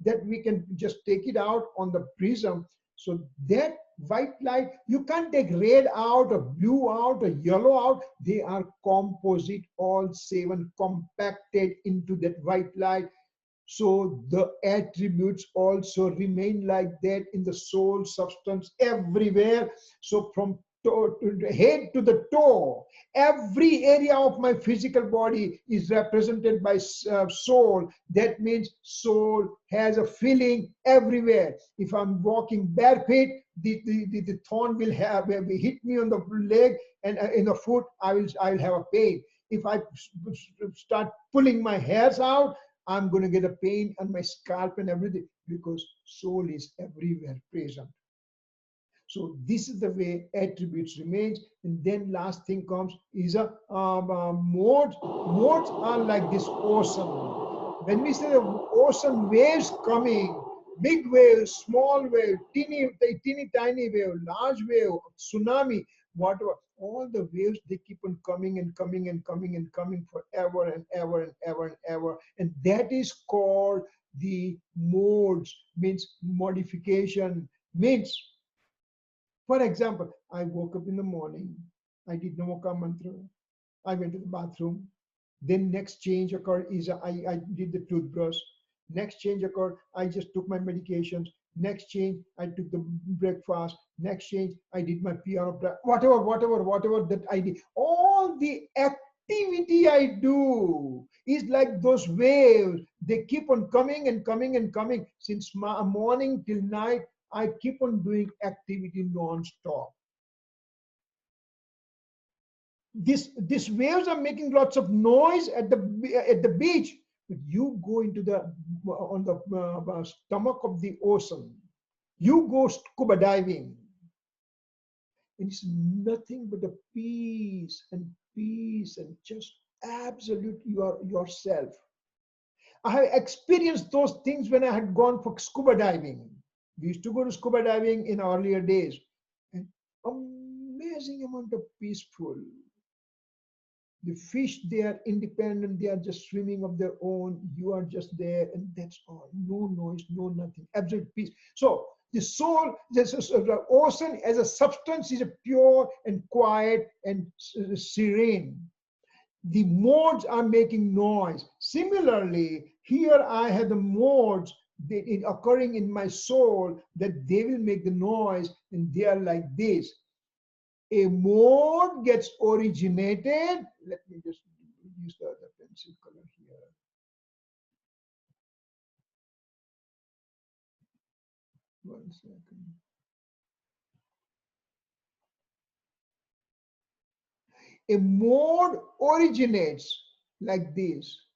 that we can just take it out on the prism. So that White light, you can't take red out or blue out or yellow out. They are composite, all seven compacted into that white light. So the attributes also remain like that in the soul substance everywhere. So from toe to the head to the toe, every area of my physical body is represented by soul. That means soul has a feeling everywhere. If I'm walking barefoot, the thorn will have will hit me on the leg, and in the foot I will have a pain. If I start pulling my hairs out, I'm going to get a pain on my scalp and everything, because soul is everywhere present. So this is the way attributes remains. And then last thing comes is a modes. Modes are like this ocean. When we say the ocean waves coming, big wave, small wave, teeny tiny wave, large wave, tsunami, whatever, all the waves, they keep on coming and coming and coming and coming forever and ever and ever and ever. And that is called the modes, means modification, means, for example, I woke up in the morning, I did Namaskar mantra, I went to the bathroom. Then next change occurred is I did the toothbrush. Next change occurred, I just took my medications. Next change, I took the breakfast. Next change, I did my piano practice. Whatever that I did. All the activity I do is like those waves. They keep on coming and coming and coming. Since morning till night, I keep on doing activity non-stop. These waves are making lots of noise at the beach, but you go into the on the stomach of the ocean, you go scuba diving, and it's nothing but the peace and just absolute yourself. I have experienced those things when I had gone for scuba diving. We used to go to scuba diving in earlier days, and amazing amount of peaceful. The fish, they are independent, they are just swimming of their own. You are just there, and that's all. No noise, no nothing, absolute peace. So the soul, the ocean as a substance is a pure and quiet and serene. The modes are making noise. Similarly, here I have the modes occurring in my soul, that they will make the noise, and they are like this. A mode gets originated. Let me just use the other pencil color here. One second. A mode originates like this,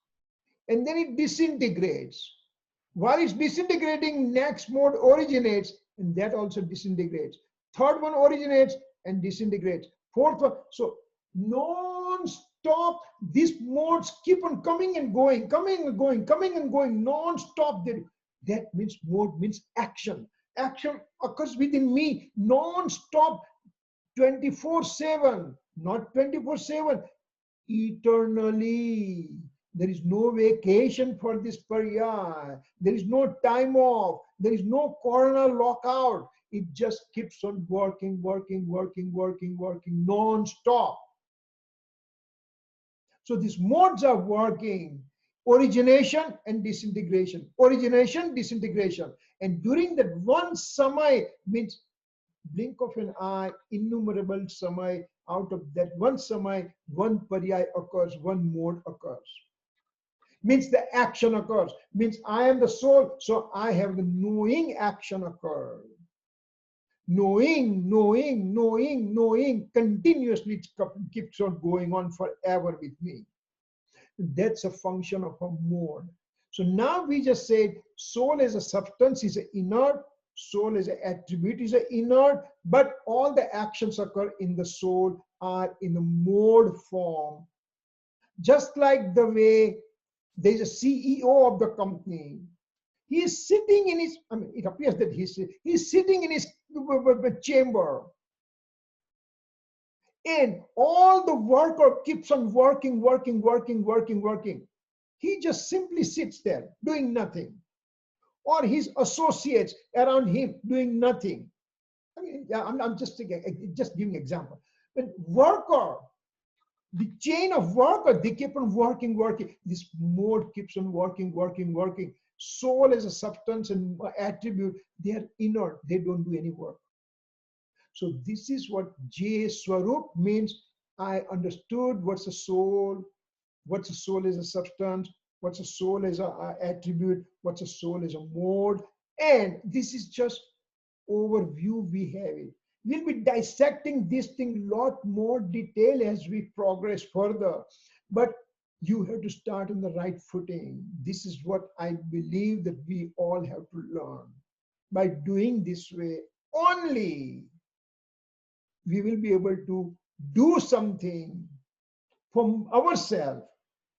and then it disintegrates. While it's disintegrating, next mode originates, and that also disintegrates. Third one originates and disintegrates. Fourth one. So non-stop, these modes keep on coming and going, coming and going, coming and going, non-stop. That means mode means action. Action occurs within me non-stop, 24/7, not 24/7, eternally. There is no vacation for this pariya. There is no time off. There is no corona lockout. It just keeps on working non-stop. So these modes are working. Origination and disintegration. Origination, disintegration. And during that one samay, means blink of an eye, innumerable samay, out of that one samay, one pariyay occurs, one mode occurs. Means the action occurs. Means I am the soul, so I have the knowing action occur. Knowing, continuously, it keeps on going on forever with me. That's a function of a mode. So now we just said soul as a substance is inert, soul as an attribute is inert, but all the actions occur in the soul are in the mode form. Just like the way there's a CEO of the company. He is sitting in his, it appears that he's sitting in his chamber. And all the worker keeps on working. He just simply sits there doing nothing. Or his associates around him doing nothing. yeah, I'm just giving example. But worker, the chain of worker, they keep on working. This mode keeps on working. Soul as a substance and attribute, they are inert. They don't do any work. So this is what J Swarup means. I understood what's a soul, what's a soul as a substance, what's a soul as a attribute, what's a soul as a mode. And this is just overview we have it. We'll be dissecting this thing lot more detail as we progress further. But you have to start on the right footing. This is what I believe that we all have to learn. By doing this way, only we will be able to do something for ourselves.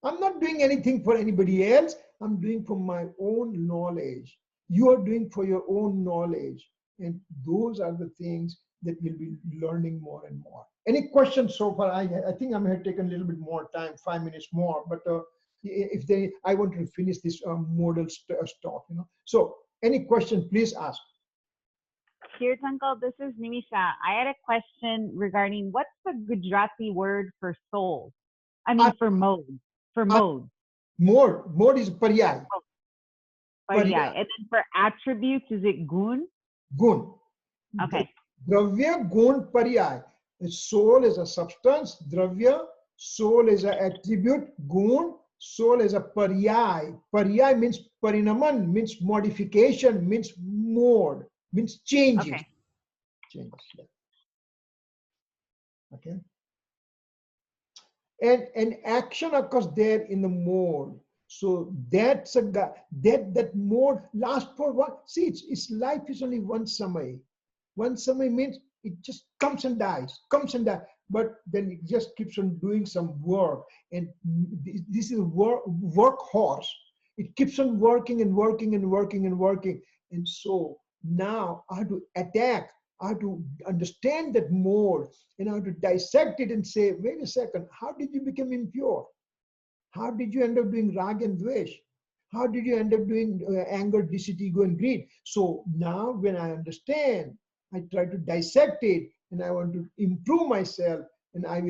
I'm not doing anything for anybody else. I'm doing for my own knowledge. You are doing for your own knowledge. And those are the things that we'll be learning more and more. Any questions so far? I think I may have taken a little bit more time, 5 minutes more, but if they, I want to finish this modal talk, you know. So any question, please ask. Kirit uncle, this is Nimisha. I had a question regarding what's the Gujarati word for soul? I mean, for mode. For mode. Mode is paryay. Paryay. And then for attributes, is it gun? Gun. Okay. Dravya, gun, paryay. Soul is a substance. Dravya, soul is an attribute. Gun, soul is a paryay. Paryay means parinaman, means modification, means mode, means changes. Okay. Changes. Okay. And action occurs there in the mode. So that's a guy that mode lasts for what? See, it's life is only one samay. One samay means it just comes and dies, but then it just keeps on doing some work. And this is workhorse. It keeps on working. And so now I have to attack. I have to understand that mode, and I have to dissect it and say, wait a second, how did you become impure? How did you end up doing rag and dvesh? How did you end up doing anger, deceit, ego, and greed? So now when I understand, I try to dissect it, and I want to improve myself, and I'll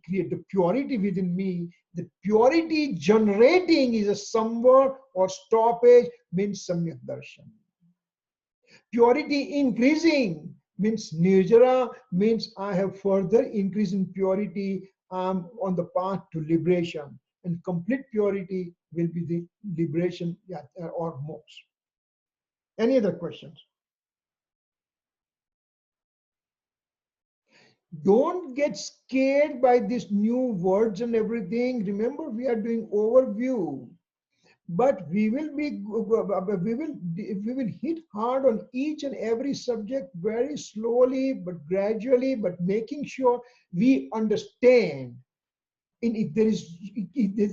create the purity within me. The purity generating is a samvar or stoppage means samyak darshan. Purity increasing means nirjara, means I have further increase in purity. I'm on the path to liberation, and complete purity will be the liberation or moksha. Any other questions? Don't get scared by these new words and everything. Remember, we are doing overview. But we will hit hard on each and every subject very slowly but gradually, but making sure we understand. And if there's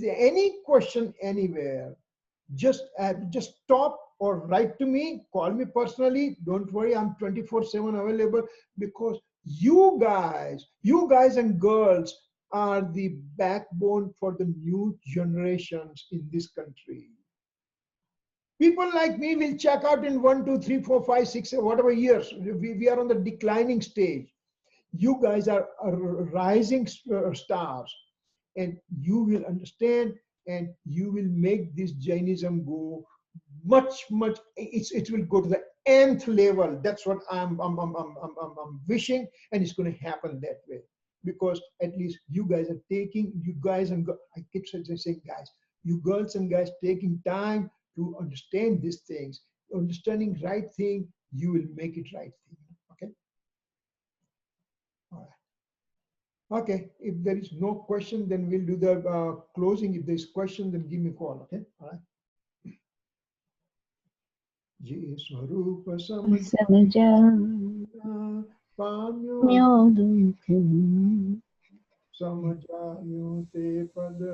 any question anywhere, just stop or write to me, call me personally. Don't worry, I'm 24/7 available, because you guys and girls are the backbone for the new generations in this country. People like me will check out in 1, 2, 3, 4, 5, 6, whatever years. We are on the declining stage. You guys are rising stars, and you will understand, and you will make this Jainism go much. It will go to the nth level. That's what I'm wishing, and it's going to happen that way, because at least you guys are taking, you guys and I keep saying guys, you girls and guys taking time to understand these things. Understanding right thing, you will make it right thing. Okay. All right. Okay. If there is no question, then we'll do the closing. If there's question, then give me a call. Okay. All right. Ji Swarupa Samaja Pamyo Samaja Te Pada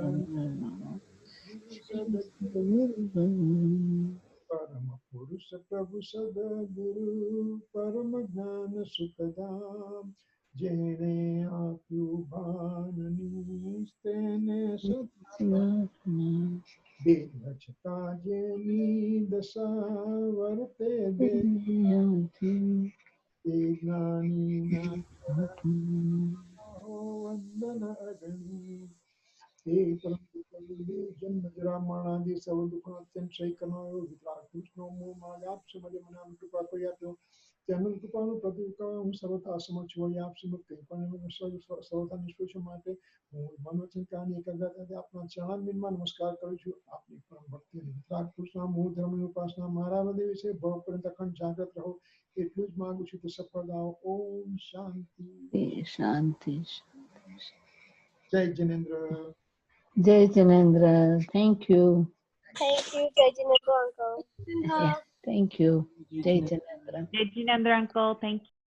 Parama Purusha Prabhu Sada Guru Paramajnana Sukadam Jene Apyubhanani Stene Satana Devachata Jeni Dasa Varate Devi हे परम जन्म जरा मरणादि सर्व दुख अत्यंत सही करना वितराग कृष्ण मोह मागाप से मजे मना कृपा करिया તેમનું કૃપાનું પ્રતિકાર હું સર્વથા અસમર્થ છું વળી આપ શ્રીમદ કંઈ પણ સર્વથા નિષ્ફળ છું માટે હું મનોચિંતાની એકાગ્રતાથી આપના ચરણારવિંદમાં નમસ્કાર કરું છું આપની પરમ ભક્તિ અને વિતરાગ પુરુષના મૂળ ધર્મની ઉપાસના મારા હૃદય વિશે ભવ પર્યંત અખંડ જાગૃત રહો એટલું જ માંગુ છું કે સફળ થાઓ ઓમ શાંતિ શાંતિ. જય જિનેન્દ્ર. જય Jinendra. Thank you. Thank you, Jai Jinendra uncle. Thank you. જય Jinendra. Jai Jinendra uncle. Thank you.